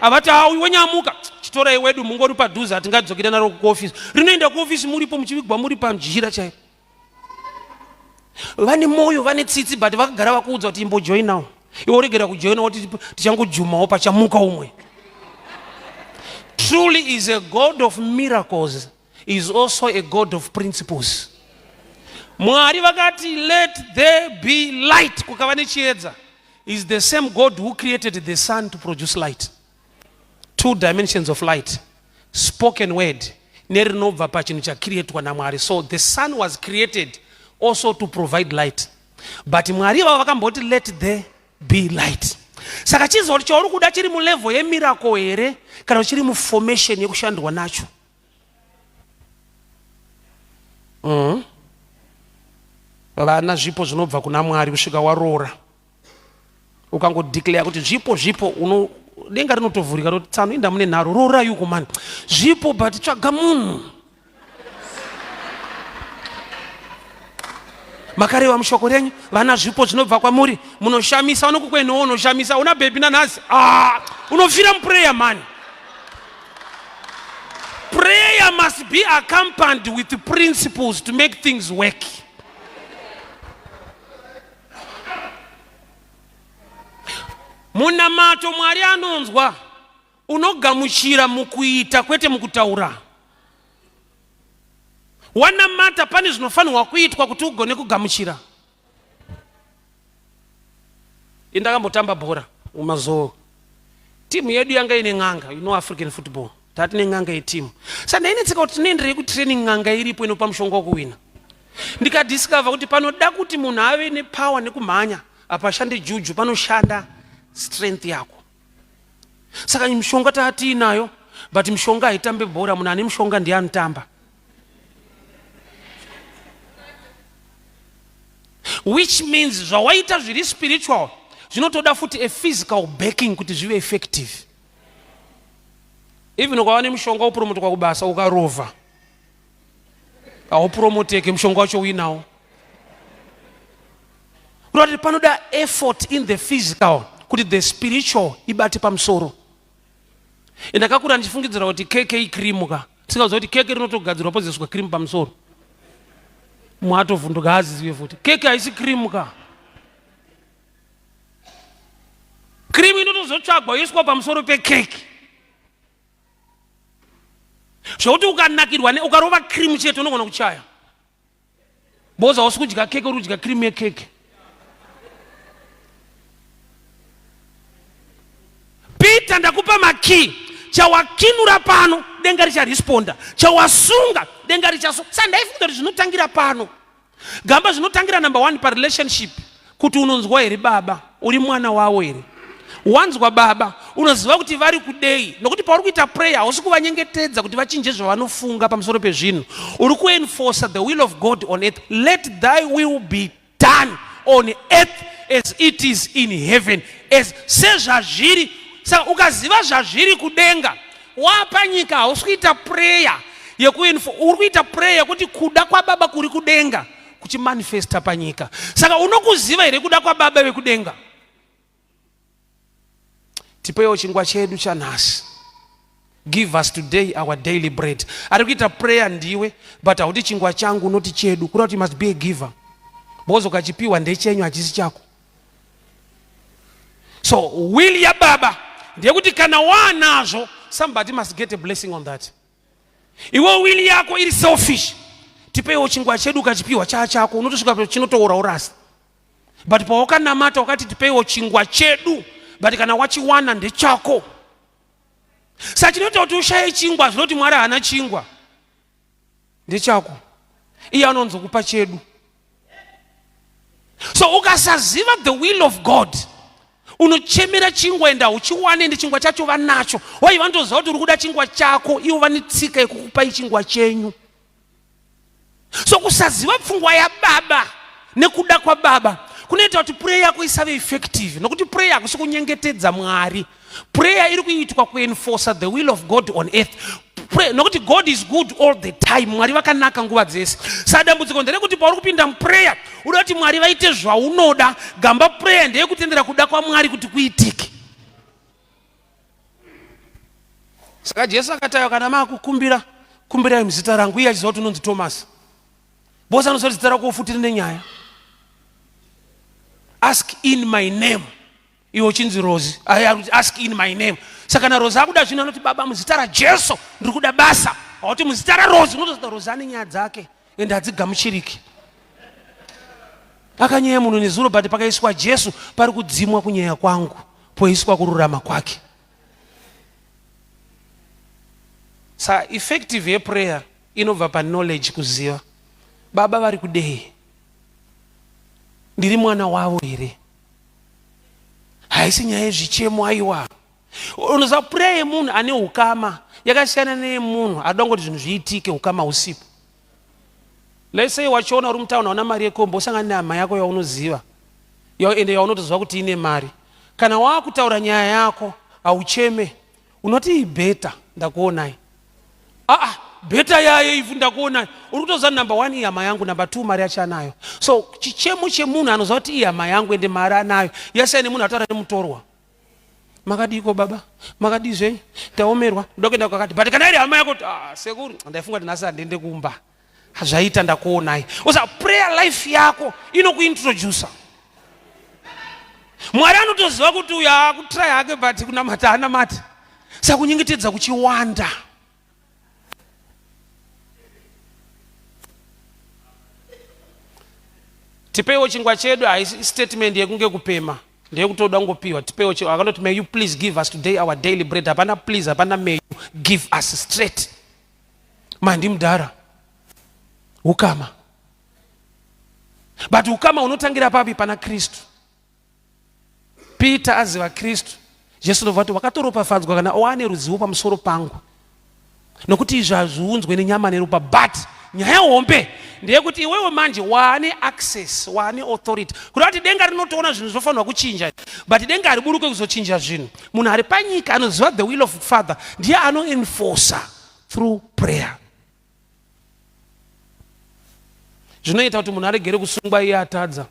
Avati uyu wenyamuka chitora iwedu mungori padhuze hatingadzokere naro kuofisi. Rinoenda kuofisi muripo muchivigwa muri panjira chaipo. Vane moyo vane tsitsi but vakagara vakuudza kuti imbojoinawo. Iwe uregera kujoina kuti tichangojumawo pachamuka umwe. Truly is a God of miracles, is also a God of principles. Mwari vakati let there be light kukava nechiedza is the same God who created the sun to produce light. Two dimensions of light. Spoken word nerinobva pachinhu chakreatwa naMwari. So the sun was created also to provide light. But Mwari vakamboti let there be light. Saka chizori chauri kuda chiri mulevel yemiracle here kana chiri muformation yekushandwa nacho. Vana zvipo zvinobva kuna Mwari kusvika waroora. Ukangodeclare kuti zvipo denga rinotovhurika kuti tsano inda mune nharo roora yuko man. Zvipo but tsvaga munhu. Makareva mushoko renyu vana zvipo zvinobva kwamuri munoshamisa vanokukwenewo unoshamisa una bhebi nanhasi unofira muprayer man. prayer must be accompanied with the principles to make things work. Munamato Mwari anonzwa unogamuchira mukuita kwete mukutaura. Wanamata pane zvinofanirwa kuitwa kuti ugone kugamuchira. Indakambotamba bhora umazo. Timu yedu yanga ine ng'anga, you know African football. Tatine ng'anga yetimu. Saka ndainetseka kuti tinoenderei kutraining ng'anga iripo inopa mushonga wekuwina. Ndikadiscover kuti panoda kuti munhu ave nepower nekumhanya, apashande juju, panoshanda strength yako. Saka mishonga taatinayo, but mishonga haitambe bhora, munhu ane mishonga ndiye anotamba. Which means zvawaita zviri spiritual zvinotoda futi a physical backing kuti zvive effective. Even ukawane mishonga upromotwa kubasa ukarova, aupromoteke mishonga wacho uinawo. Kuti panoda effort in the physical kuti the spiritual ibate pamusoro. Ndakakura ndichifungidzira kuti keke ikrimu ka. Tsingaziva kuti keke rinotogadzirwa poziswa krimu pamusoro. Mwatovhunduka aziziwe futi. Keke haisi krimu ka. Krimu inotozotsvagwa yoiswa pamusoro pekeke. Zvokuti ukanakirwa ukarova krimu chete unogona kuchaya. Boza hausi kudya keke uri kudya krimu yekeke. Peter ndakupa maki. Chawakinura pano denga richaresponda. Chawasunga denga richasunga. Saka ndaifunga kuti zvinotangira pano. Gamba zvinotangira number 1 pa relationship. Kuti unonzwa here baba, uri mwana wawo here. Wanzwa baba, unoziva kuti vari kudei. Nokuti pauri kuita prayer hausi kuvanyengetedza kuti vachinje zvavanofunga pamusoro pezvinhu. Uri kuenforce the will of God on earth. Let thy will be done on earth as it is in heaven. As sezvazviri. Saka ukaziva zvazviri kudenga, wapanyika hausi kuita prayer uri kuita prayer kuti kuda kwa baba kuri kudenga kuchimanifesta panyika. Saka unokuziva here kuda kwa baba vekudenga. Tipewo chingwa chedu chanhasi. Give us today our daily bread. Ari kuita prayer ndiwe, but hauti chingwa changu unoti chedu. Kura kuti must be a giver. Bozo kachipiwa ndechenyu hachisi chako. So will ya baba ndiye kuti kana wanazo, somebody must get a blessing on that. Iwo will yako iri selfish. Tipewo chingwa chedu kachipiwa chako unotosvika chinotoora urasi. But pawakanamata wakati tipewo chingwa chedu, but kana wachiwana ndechako. Saka chinoita kuti ushaye chingwa zvinoti Mwari hana chingwa. Ndechako. Iye anonzokupa chedu. So ukasaziva the will of God, unochemera chingwa enda uchiwane ndi chingwa chacho vanacho. Wai vantoziva kuti uri kuda chingwa chako, iwo vanetsika yekukupa chingwa chenyu. So kusaziva pfungwa ya baba nekuda kwa baba kunoita kuti prayer yako isave effective. Nokuti prayer hakusi kunyengetedza Mwari. Prayer iri kuitwa kuenforce the will of God on earth. Nokuti God is good all the time. Mwari vakanaka nguva dzese. Saka dambudziko nderekuti pauri kupinda muprayer unoda kuti Mwari vaite zvaunoda. Gamba prayer ndeyekutendera kuda kwa Mwari kuti kuitike. Saka Jesu akatayo kana makukumbira kumbirai muzita rangu, iye achiziva kuti unonzi Thomas. Bosa anozoti zita rako ufutire nenyaya. Ask in my name. Iwo chinzi Rose. Ask in my name. Saka na Rose akuda zvino anoti baba muzita raJesu ndiri kuda basa. Auti muzita raRose, unotozita Rose ane nyaya dzake ende hadzigamuchiriki. Akanyaya munhu nezuro, but pakaiswa Jesu pari kudzimwa kunyaya kwangu, poiswa kururama kwake. Sa effective prayer inobva pa knowledge, kuziva baba vari kudei, ndiri mwana wavo here. Haisi nyaya yezvichemo aiwa. Unoziva prayer yemunhu ane ukama yakasiyana neyemunhu anoda ngoti zvinhu zviitike ukama usipo. Let's say wachiona uri mutauni hauna mari yekombo, usangane nehama yako yaunoziva ende yaunotoziva kuti ine mari. Kana wakutaura nyaya yako haucheme, unoti beta ndakuonai. Beta yaye ivu ndakuonai. Uri kutoziva number 1 ihama yangu, number 2 mari achanayo. So chichemo chemunhu anoziva kuti ihama yangu ende mari anayo yasiyana nemunhu ataura nemutorwa. makadiko baba, makadizve, taomerwa, ndokenda kwakati. But kana iri hama yako, sekuru, ndaifunga kuti nhasi handende kumba. Zvaita ndakuonai. Osa prayer life yako inokuintroducer. Mwari anotoziva kuti uyu akutry hake but kunamata hana mati. Saka kunyengetedza kuchiwanda. Tipewo chingwa chedu haisi statement yekunge kupema. Ndeyekutoda ngopiwa. Tipewo chingwa akanoti may you please give us today our daily bread. Hapana please, hapana may you give us straight. Mandi mudhara. Ukama. But ukama unotangira papi pana Kristu. Peter aziva Kristu. Jesu ndovati wakatoropafadzwa kana wane ruzivo pamusoro pangu. Nokuti izvo hazviunzwe nenyama neropa, but nyaya hombe ndeyekuti iwewe manje wane access, wane authority. Kuti denga rinotoona zvinhu zvofanirwa kuchinja, but denga hariburuke kuzochinja zvinhu. Munhu ari panyika anoziva the will of Father ndiye anoenforcer through prayer. Zvinoita kuti munhu aregere kusungwa iye atadza.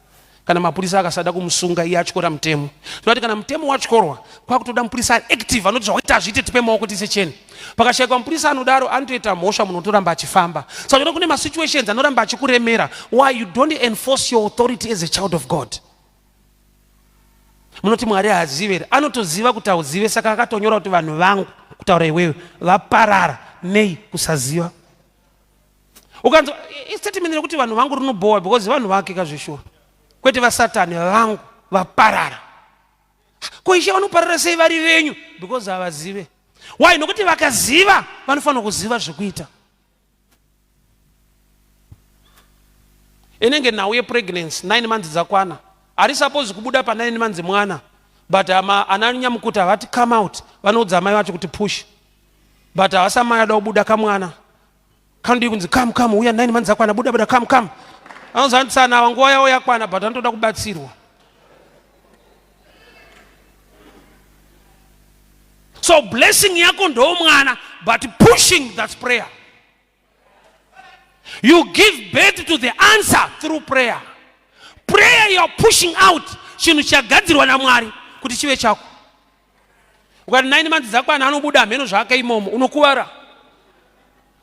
Kana mapurisa akasada kumusunga iye atyora mutemo. Zvinoita kana mutemo watyorwa, kwakutoda mupurisa ari active anoti zvawaita azviite tipe maoko tise chene. Pakashayikwa mupurisa anodaro anotoita mhosva munhu otoramba achifamba. Saka kune masituations anoramba achikuremera. Why you don't enforce your authority as a child of God? Munoti Mwari haazive, anotoziva kuti hauzive, saka akatonyora kuti vanhu vangu kutaura iwewe vaparara nei kusaziva. Ukanzwa statement rekuti vanhu vangu rinobowa because vanhu vake kazvishura. Kwete vasatani vangu vaparara. Koishe vanoparara sei vari venyu? Because havazive. Why? Nokuti vakaziva vanofanira kuziva zvekuita. Inenge nhau yepregnancy 9 months dzakwana. Ari suppose kubuda pa 9 months mwana. But ananyamukuta vati come out. Vanoudza amai vacho kuti push. But avasamai ada kubuda kamwana. Kandi kunzi come uya 9 months akwana buda come. Anozantsana nguva yawo yakwana but anotoda kubatsirwa. So blessing yako ndo mwana, but pushing, that's prayer. You give birth to the answer through prayer. Prayer you are pushing out chinhu chagadzirwa naMwari kuti chive chako. Ukati 9 months zakwana anobuda mheno zvake imomo unokuwara.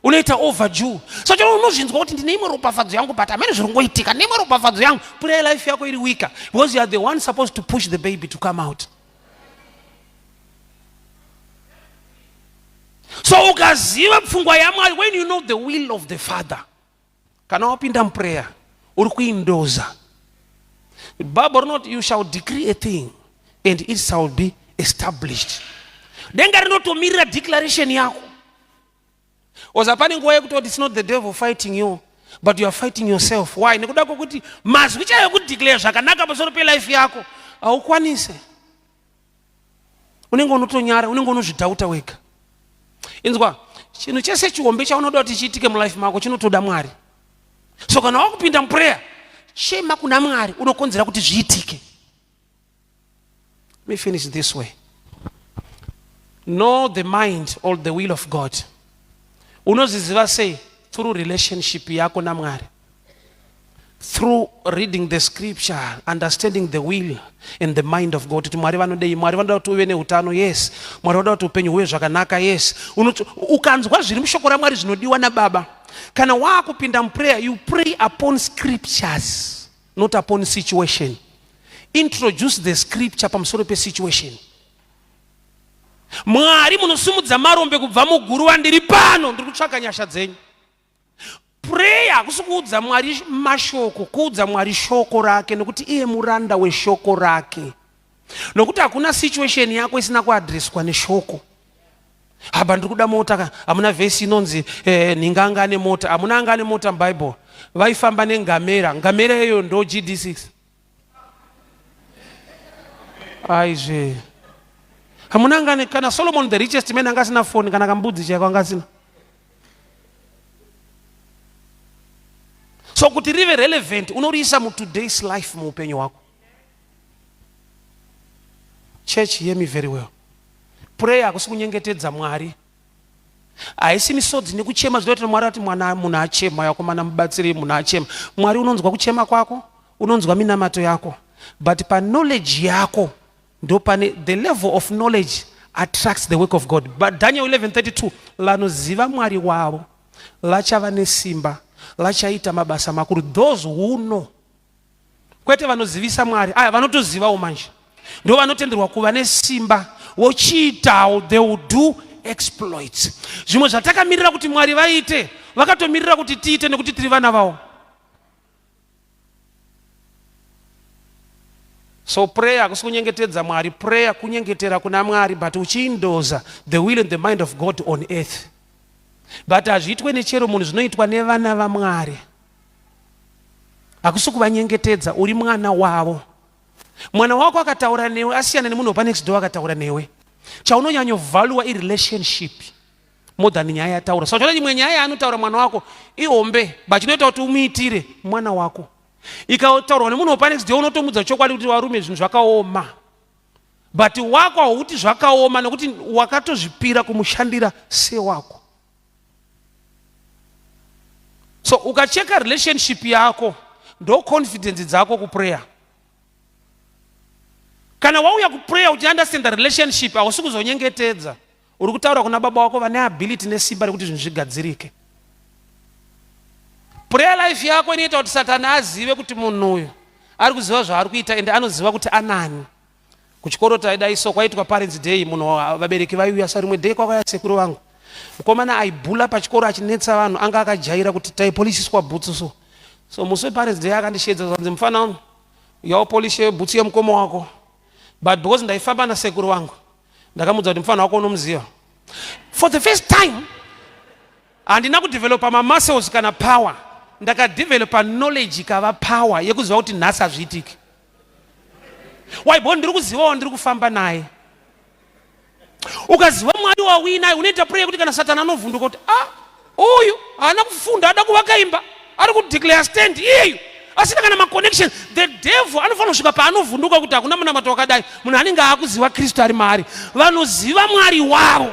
Unoita overdue. So unozvinzwa kuti ndine imwe ropafadzo yangu but amene zvirongoitika ndine imwe ropafadzo yangu. Prayer life yako iri weaker because you are the one supposed to push the baby to come out. So ukaziva pfungwa yaMwari, when you know the will of the Father, kana wapinda prayer uri kuindoza. The Bible not you shall decree a thing and it shall be established. Denga rinotomirira declaration yako. Ozapani nguva yekutoti it's not the devil fighting you, but you are fighting yourself. Why? Nekuda kwokuti mazwi chayo kudeclare zvakanaka pamusoro pelife yako haukwanise. Unenge unotonyara, unenge unozvidhauta wega. Inzwa, chinhu chese chihombe chaunoda kuti chiitike mulife mako chinotoda Mwari. So kana wakupinda muprayer, shema kuna Mwari unokonzera kuti zviitike. Let me finish this way. Know the mind or the will of God. Unoziziva sei? Through relationship yako na Mwari. Through reading the scripture, understanding the will and the mind of God. Mwari vanodei, Mwari vanoda kuti uve neutano, yes. Mwari vanoda kuti upenyu huve zvakanaka, yes. Ukanzwa zviri mushoko raMwari zvinodiwa naBaba. Kana wakupinda muprayer, you pray upon scriptures, not upon situation. Introduce the scripture pamusoro pe situation. Mwari munosumudza marombe kubva muguruva ndiri pano ndiri kutsvaka nyasha dzenyu. Prayer kusikuudza Mwari mashoko, kuudza Mwari shoko rake nokuti iye muranda weshoko rake. Nokuti hakuna situation yako isina kuadreswa neshoko. Haba ndiri kuda mota, hamuna vesi inonzi ninganga ane mota, hamuna anga ane mota muBible. Vaifamba nengamera, ngamera iyo ndo GD6. Aizve. Hamuna ngane kana Solomon the richest man angasina phone kana kambudzi chako angasina. So kuti rive relevant unoriisa mu today's life mu upenyu wako. Church, hear me very well. Prayer akusikunyengetedza Mwari. Haisi misodzi nekuchema zvinoita Mwari ati mwana munhu achema yako mana mubatsiri munhu achema. Mwari unonzwa kuchema kwako, unonzwa minamato yako. But pa knowledge yako the level of knowledge attracts the work of God. But Daniel 11:32, lanoziva mwari wavo lachava nesimba lachaita mabasa makuru. Those who know, kwete vanozivisa mwari, aya vanotozivawo manje, ndo vanotenderwa kuva nesimba, vochiitawo, they will do exploits. Zvimwe zvatakamirira kuti mwari vaite, vakatomirira kuti tiite nekuti tiri vana vavo. So prayer hakusi kunyengetedza mwari, prayer kunyengetera kuna mwari, but uchiindoza the will and the mind of God on earth. But hazviitwe nechero munhu, zvinoitwa nevana vaMwari. Hakusi kuvanyengetedza, uri mwana wavo. Mwana wako akataura newe asiyana nemunhu wepa next door akataura newe. Chaunonyanya value i relationship more than nyaya yataura. So chona imwe nyaya anotaura mwana wako ihombe, but chinoita kuti umuitire mwana wako. Ikataurwa nemunhu wepa next door unotomudza chokwadi kuti varume zvinhu zvakaoma. But wako hauti zvakaoma nekuti wakatozvipira kumushandira sewako. So ukacheka relationship yako ndo confidence dzako kuprayer. Kana wauya kuprayer uchi understand the relationship, hausi kuzonyengetedza. Uri kutaura kuna baba wako vane ability nesimba rekuti zvinhu zvigadzirike. Prayer life yako inoita kuti Satani azive kuti munhu uyu ari kuziva zvaari kuita ende anoziva kuti anani. Kuchikoro taidaiso kwaitwa parents day, munhu vabereki vaiuya sa rimwe day kwakauya sekuru vangu. Mukomana aibhula pachikoro achinetsa vanhu, anga akajaira kuti taipolisiswa bhutsu so musi weparents day akandishedza zvanzi mufana uno yaopolishe bhutsu yemukomo wako. But because ndaifamba nasekuru wangu ndakamudza kuti mufana wako unomuziva. For the first time handina kudevelopa mamuscles kana power, ndakadevelopa knowledge ikava power yekuziva kuti nhasi hazviitiki. Why? Because ndiri kuzivawo ndiri kufamba naye. Ukaziva mwari wawina unoita prayer kuti kana Satani anovhunduka kuti uyu haana kufunda, ada kuvaka imba, ari kudeclare stand iyeyu asina kana maconnection. The devil anofanira kusvika paanovhunduka kuti hakuna munamato wakadai, munhu anenge akuziva Kristu ari maari, vanoziva mwari wavo.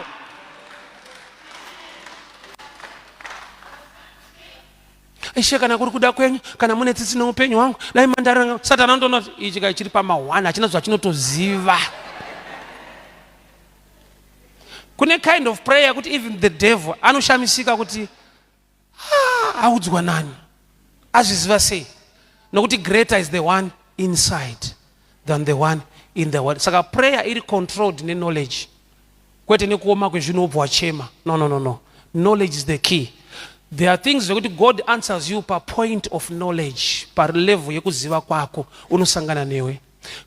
Ishe kana kuri kuda kwenyu, kana mune tsitsi neupenyu hwangu, dai mandaranga. Satani anondoona kuti ichi chiri pama1 hachina zvachinotoziva. Kune kind of prayer kuti even the devil anoshamisika kuti audzwa nani, azviziva sei, nokuti greater is the one inside than the one in the world. Saka prayer iri controlled knowledge, kwete nekuoma kwezvinobva wachema. No. Knowledge is the key. There are things that God answers you per point of knowledge, per level yekuziva kwako unosangana newe.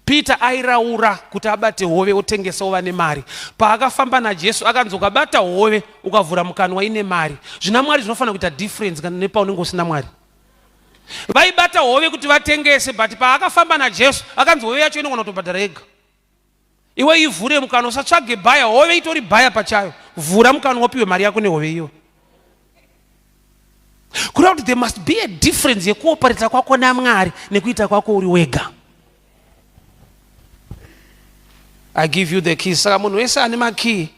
Peter airaura kuti abate hove otengesa ovane mari. Paakafamba naJesu akanzi ukabata hove ukavhura mukanwa ine mari. Zvina mwari zvinofanira kuita difference kana nepaunenge usina mwari. Vaibata hove kuti vatengese, but paakafamba naJesu akanzi hove yacho inogona kutobhadhara yega. Iwe ivhure mukanwa, usatsvage bhaya, hove itori bhaya pachayo. Vhura mukanwa upiwe mari yako nehove iyo. Kureva kuti there must be a difference yekuopareta kwako naMwari nekuita kwako uri wega. I give you the keys. Saka munhu wese ane makey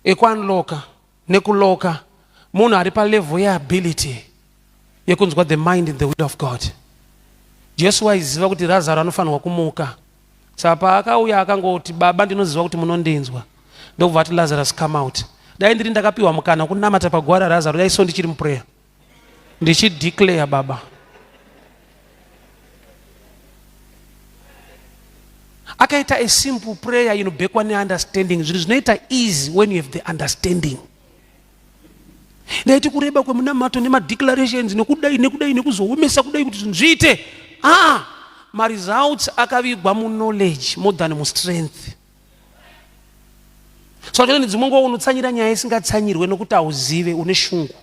ekuunlocka nekuloka, munhu ari palevel yeability yekunzwa the mind and the will of God. Jesu waiziva kuti Lazaro anofanirwa kumuka. Saka paakauya akangoti baba ndinoziva kuti munondinzwa, ndokubva ati Lazarus come out. Dai ndiri ndakapiwa mukana kunamata pagwara Lazaro, dai so ndichiri muprayer ndichideclare baba. Akaita a simple prayer inobekwa neunderstanding. Zvinhu zvinoita easy when you have the understanding. Ndaiti kureba kwemunamato nemadeclarations nekudai nekuzoomesa kudai kuti zvinhu zviite. Results akavigwa knowledge more than strength. So kuti dzimwe nguva unotsanyira nyaya isingatsanyirwe nokuti hauzive, une shungu.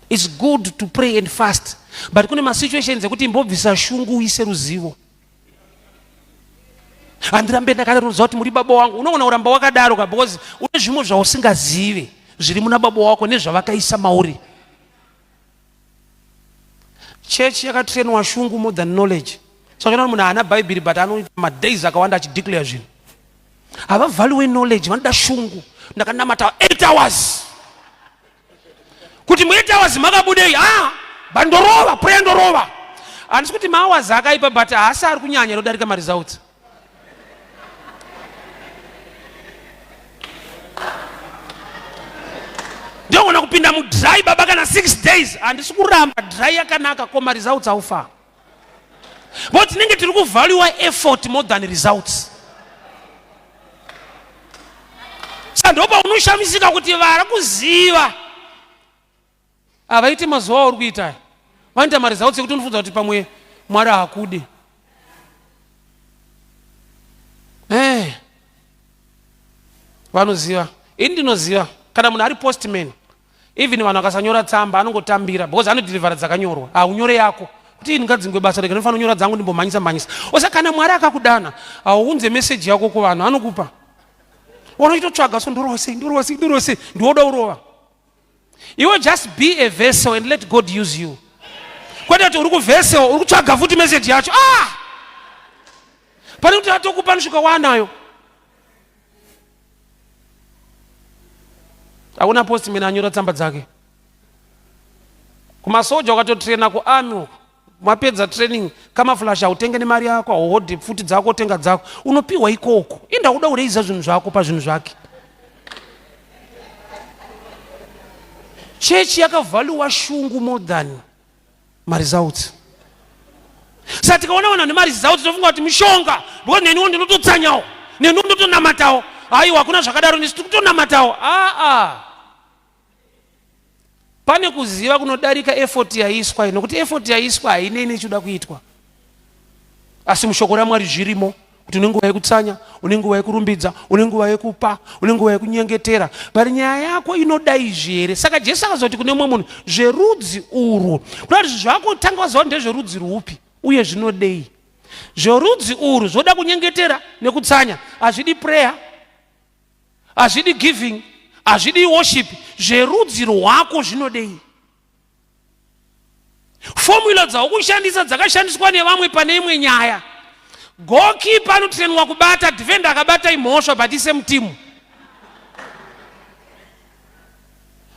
It's good to pray and fast, but kune masituations ekuti imbobvisa shungu uise ruzivo. Andirambe ndakarudzwa kuti muri baba wangu, unoona uramba wakadaro because une zvimwe zvausingazive zviri muna baba wako nezvavakaisa mauri. Church yakatrainwa shungu more than knowledge. So kana munhu ana Bible but anoita madays akawanda achideclare zvinhu. Havavhaliwe knowledge, vanoda shungu. Ndakanamata 8 hours. Kuti mu8 hours makabudei, bandorova, prayer ndorova. Handisi kuti mahours akaipa but haasi ari kunyanya rodarika results. kupinda mudry baba kana 6 days handisi kuramba dry yakanaka koma results aufa. But tinenge tiri kuvalue effort more than results. Sandopa unoshamisika kuti vara kuziva avaiti mazuva uri kuita vanoita maresults ekuti unofudza kuti pamwe Mwari hakude. Vanoziva. Ini ndinoziva kana munhu ari postman, even vanhu vakasanyora tsamba anongotambira because anodhilivhara dzakanyorwa. Unyore yako kuti ini ngadzingwe basa rega ndinofanira kunyora dzangu ndimbomhanyisa mhanyisa. Osa kana Mwari akakudana auunze message yako kuvanhu anokupa. Unochitotsvaga so ndorose ndioda urova. You will just be a vessel and let God use you. Kwete kuti uri kuvessel uri kutsvaga futi message yacho. Pane kuti atokupa nosvika wanayo. Hakuna postman anyora tsamba dzake. Kumasoja ukatotraina kuarmy, mapedza training kama flash utenge nemari yako, auhodhe futi dzako utenga dzako, unopiwa ikoko. Inda uda ureiza zvinhu zvako pazvinhu zvake. Church yakavhaluwa shungu more than results. Saka tikaona vanhu nemaresults tofunga kuti mishonga, because neniwo ndinototsanyawo, neniwo ndotonamatawo. Aiwa hakuna zvakadaro ndisi kutonamatawo. Pane kuziva kunodarika effort yaiswa nokuti effort yaiswa hainei nechoda kuitwa. Asi mushoko raMwari zvirimo kuti une nguva yekutsanya, une nguva yekurumbidza, une nguva yekupa, une nguva yekunyengetera. Bari nyaya yako inodai zvere. Saka Jesu akazoti kune mumwe munhu zverudzi urwu. Kuti zvako tanga waziva ndezverudzi rupi uye zvinodei. Zverudzi urwu zvoda kunyengetera nekutsanya. Hazvidi prayer, hazvidi giving, hazvidi worship. Zverudzi rwako zvinodei. Formula dzaukushandisa dzakashandiswa nevamwe pane imwe nyaya. Goalkeeper anotrainwa kubata, defender akabata imhosva but same team.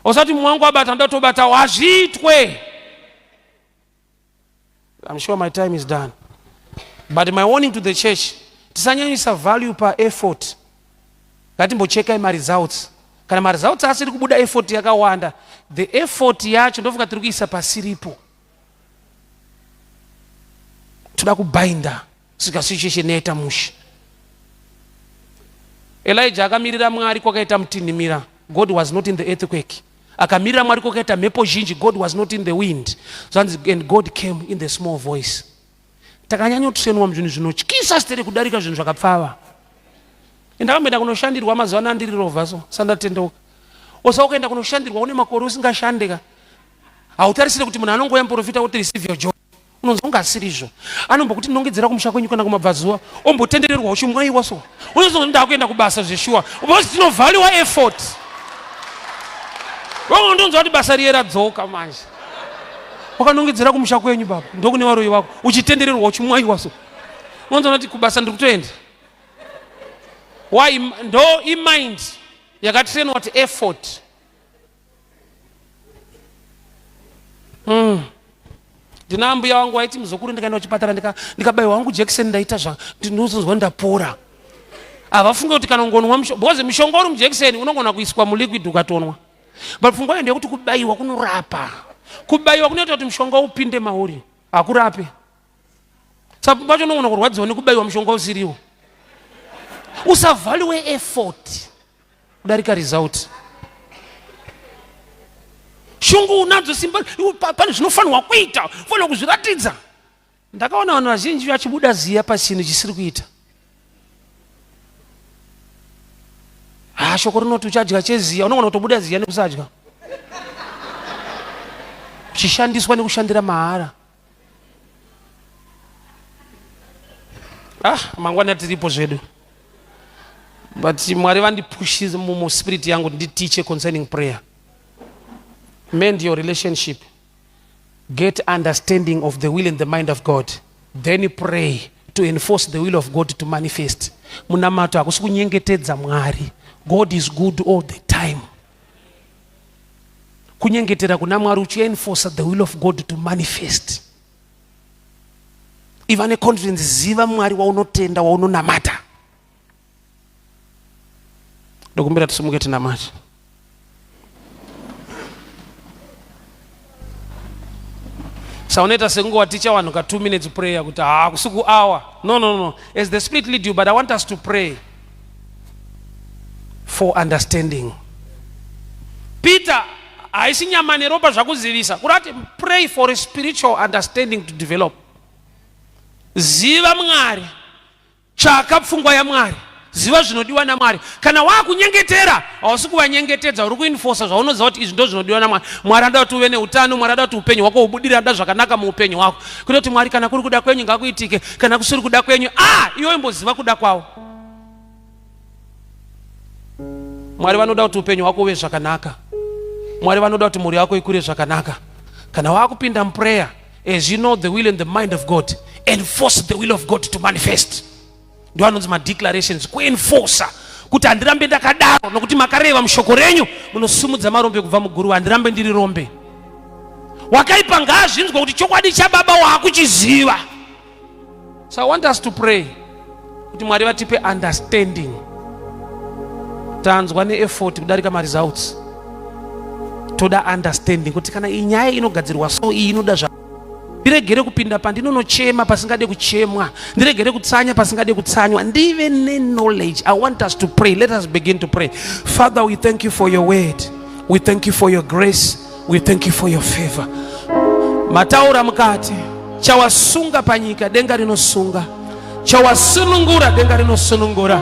Osati mwangu abata ndatobata wazvitwe. I'm sure my time is done. But my warning to the church, tisanyanyisa value per effort. Ngatimbocheka results. Kana maresults asiri kubuda effort yakawanda, the effort yacho ndofuka tiri kuisa pasiripo. Toda kubainda sika situation yaita mushi. Elijah akamirira Mwari kwakaita mutinhimira. God was not in the earthquake. Akamirira Mwari kwakaita mhepo zhinji. God was not in the wind. And God came in the small voice. Takanyanya kutrainwa muzvinhu zvinotyisa sitere kudarika zvinhu zvakapfava. Ndakamboenda kunoshandirwa mazuva ano andiri rovha so sandatendeuka. Osa ukaenda kunoshandirwa une makore usingashandika. Hautarisire kuti munhu anongoya muprofita kuti receive your joy. Unonzi ungasiriizvo. Anombokuti ndongedzera kumusha kwenyu kana kumabvazuva. Ombotendererwa uchimwaiwa so. Unonzi ndakuenda kubasa zveshuwa. Because tinovhaliwa effort. Ndonzwa kuti basa riye radzoka manje. Wakanongedzera kumusha kwenyu baba. Ndokune waroyi wako. Uchitendererwa uchimwaiwa so. Unonzi kuti kubasa ndiri kutoenda. Why ndo mind yakatrainwa kuti effort. Ndina mbuya wangu waiti muzukuru ndikaenda kuchipatara ndikabayiwa wangu jekiseni ndaita ndinozonzwa ndapora. Avafunge kuti kana ngonwa because mishonga uri mujekiseni unogona kuiswa muliquid ukatonwa. But pfungwa yende kuti kubayiwa kunorapa. Kubayiwa kunoita kuti mishonga upinde mauri. Hakurape. Saka pacho unogona kurwadziwa nekubayiwa mishonga usiriwo. Usavalue effort kudarika result. Shungu unadzo simba pane zvinofanirwa kuita, fanirwa kuzviratidza. Ndakaona vanhu vazhinji vachibuda ziya pachinhu chisiri kuita. Shoko rinoti uchadya cheziya, unogona kutobuda ziya nekusadya. Chishandiswa nekushandira mahara. Mangwana tiripo zvedu. But Mwari vandipushes mu spirit yangu nditiche concerning prayer. Mend your relationship. Get understanding of the will and the mind of God. Then pray to enforce the will of God to manifest. Munamato hakusi kunyengetedza Mwari. God is good all the time. Kunyengetera kuna Mwari uchienforce the will of God to manifest. Even a confidence ziva Mwari waunotenda waunonamata. Dokumbira tusumuke tinamata. Sauneta sengo teacher wanhu ka 2 minutes prayer kuti kusuku hour. No. As the Spirit lead you, but I want us to pray for understanding. Peter aisinyamane ropa zvakuzivisa kurati pray for a spiritual understanding to develop. Ziva Mwari, chaka pfungwa ya Mwari, ziva zvinodiwa naMwari. Kana wakunyengetera hausi kuvanyengetedza, uri kuinforce zvaunoziva kuti izvi ndo zvinodiwa naMwari. Mwari anoda kuti uve neutano, Mwari anoda kuti upenyu hwako hubudire zvakanaka muupenyu hwako. Kuti Mwari kana kuri kuda kwenyu ngakuitike, kana kusiri kuda kwenyu iwe imboziva kuda kwawo. Mwari vanoda kuti upenyu hwako uve zvakanaka. Mwari vanoda kuti mhuri yako ikure zvakanaka. Kana wakupinda muprayer, as you know the will and the mind of God, enforce the will of God to manifest. Ndo anonzi madeclarations, kuenforce kuti handirambe ndakadaro nokuti makareva mushoko renyu munosumudza marombe kubva muguru, handirambe ndiri rombe. Wakaipa ngazvinzwa kuti chokwadi chababa waakuchiziva. So I want us to pray kuti Mwari vatipe understanding. Tanzwa ne-effort kudarika ma-results. Toda understanding kuti kana inyaya inogadzirwa so iyi inoda zva. Ndiregere kupinda pandinonochema pasingade kuchemwa, ndiregere kutsanya pasingade kutsanywa, ndive ne-knowledge. I want us to pray. Let us begin to pray. Father, we thank you for your word. We thank you for your grace. We thank you for your favor. Mataura mukati chawasunga panyika denga rinosunga, chawasunungura denga rinosunungura.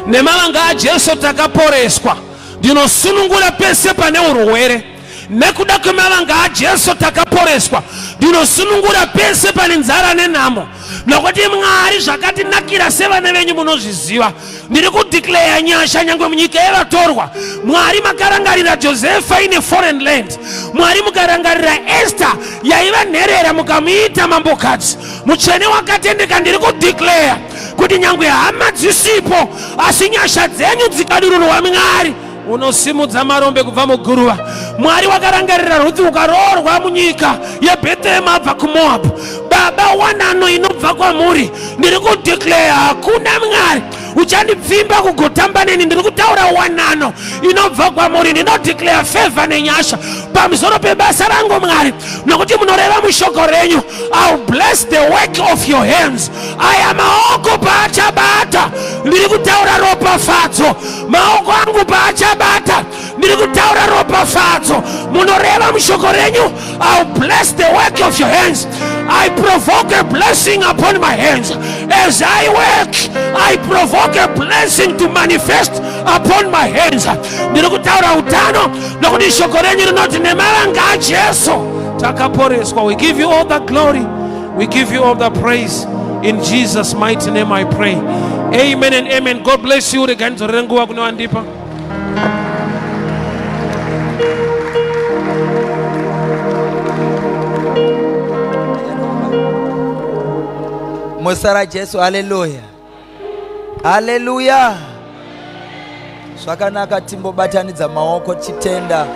Nemalanga aJesu takaporeswa, ndinosunungura pese pane urwere. Nekuda kwemalanga aJesu takaporeswa, ndinosunungura pese pane nzara nenhamo. Nokuti Mwari zvakatinakira sevana venyu munozviziva. Ndiri kudeclare nyasha nyangwe munyika yevatorwa. Mwari makarangarira Josefa in a foreign land. Mwari mukarangarira Esther yaiva nherera mukamuita mambokadzi. Mutsvene wakatendeka ndiri kudeclare kuti nyangwe hama dzisipo asi nyasha dzenyu dzikadururwa Mwari unosimudza marombe kubva muguruva. Mwari wakarangarira Ruthi ukaroorwa munyika yeBethlehem abva kuMoab. Baba wanano inobva kwamuri, ndiri kudeclare hakuna Mwari uchandipfimba kugotamba neni. Ndiri kutaura wanano inobva kwamuri. Ndinodeclare favor nenyasha pamusoro pebasa rangu Mwari, nokuti munoreva mushoko renyu, I'll bless the work of your hands. Aya maoko paachabata ndiri kutaura ropafadzo. Maoko angu paachabata ndiri kutaura ropafadzo. Munoreva mushoko renyu, I'll bless the work of your hands. I provoke a blessing upon my hands. As I work, I provoke a blessing to manifest upon my hands. Ndiri kutaura utano nokuti shoko renyu rinoti nemalanga aJesu takaporeswa. We give you all the glory. We give you all the praise. In Jesus' mighty name I pray. Amen and amen. God bless you. Reganzo renguwa kunoandipa. Mosara Jesu, hallelujah. Hallelujah. Zvakanaka timbobatanidza maoko chitenda.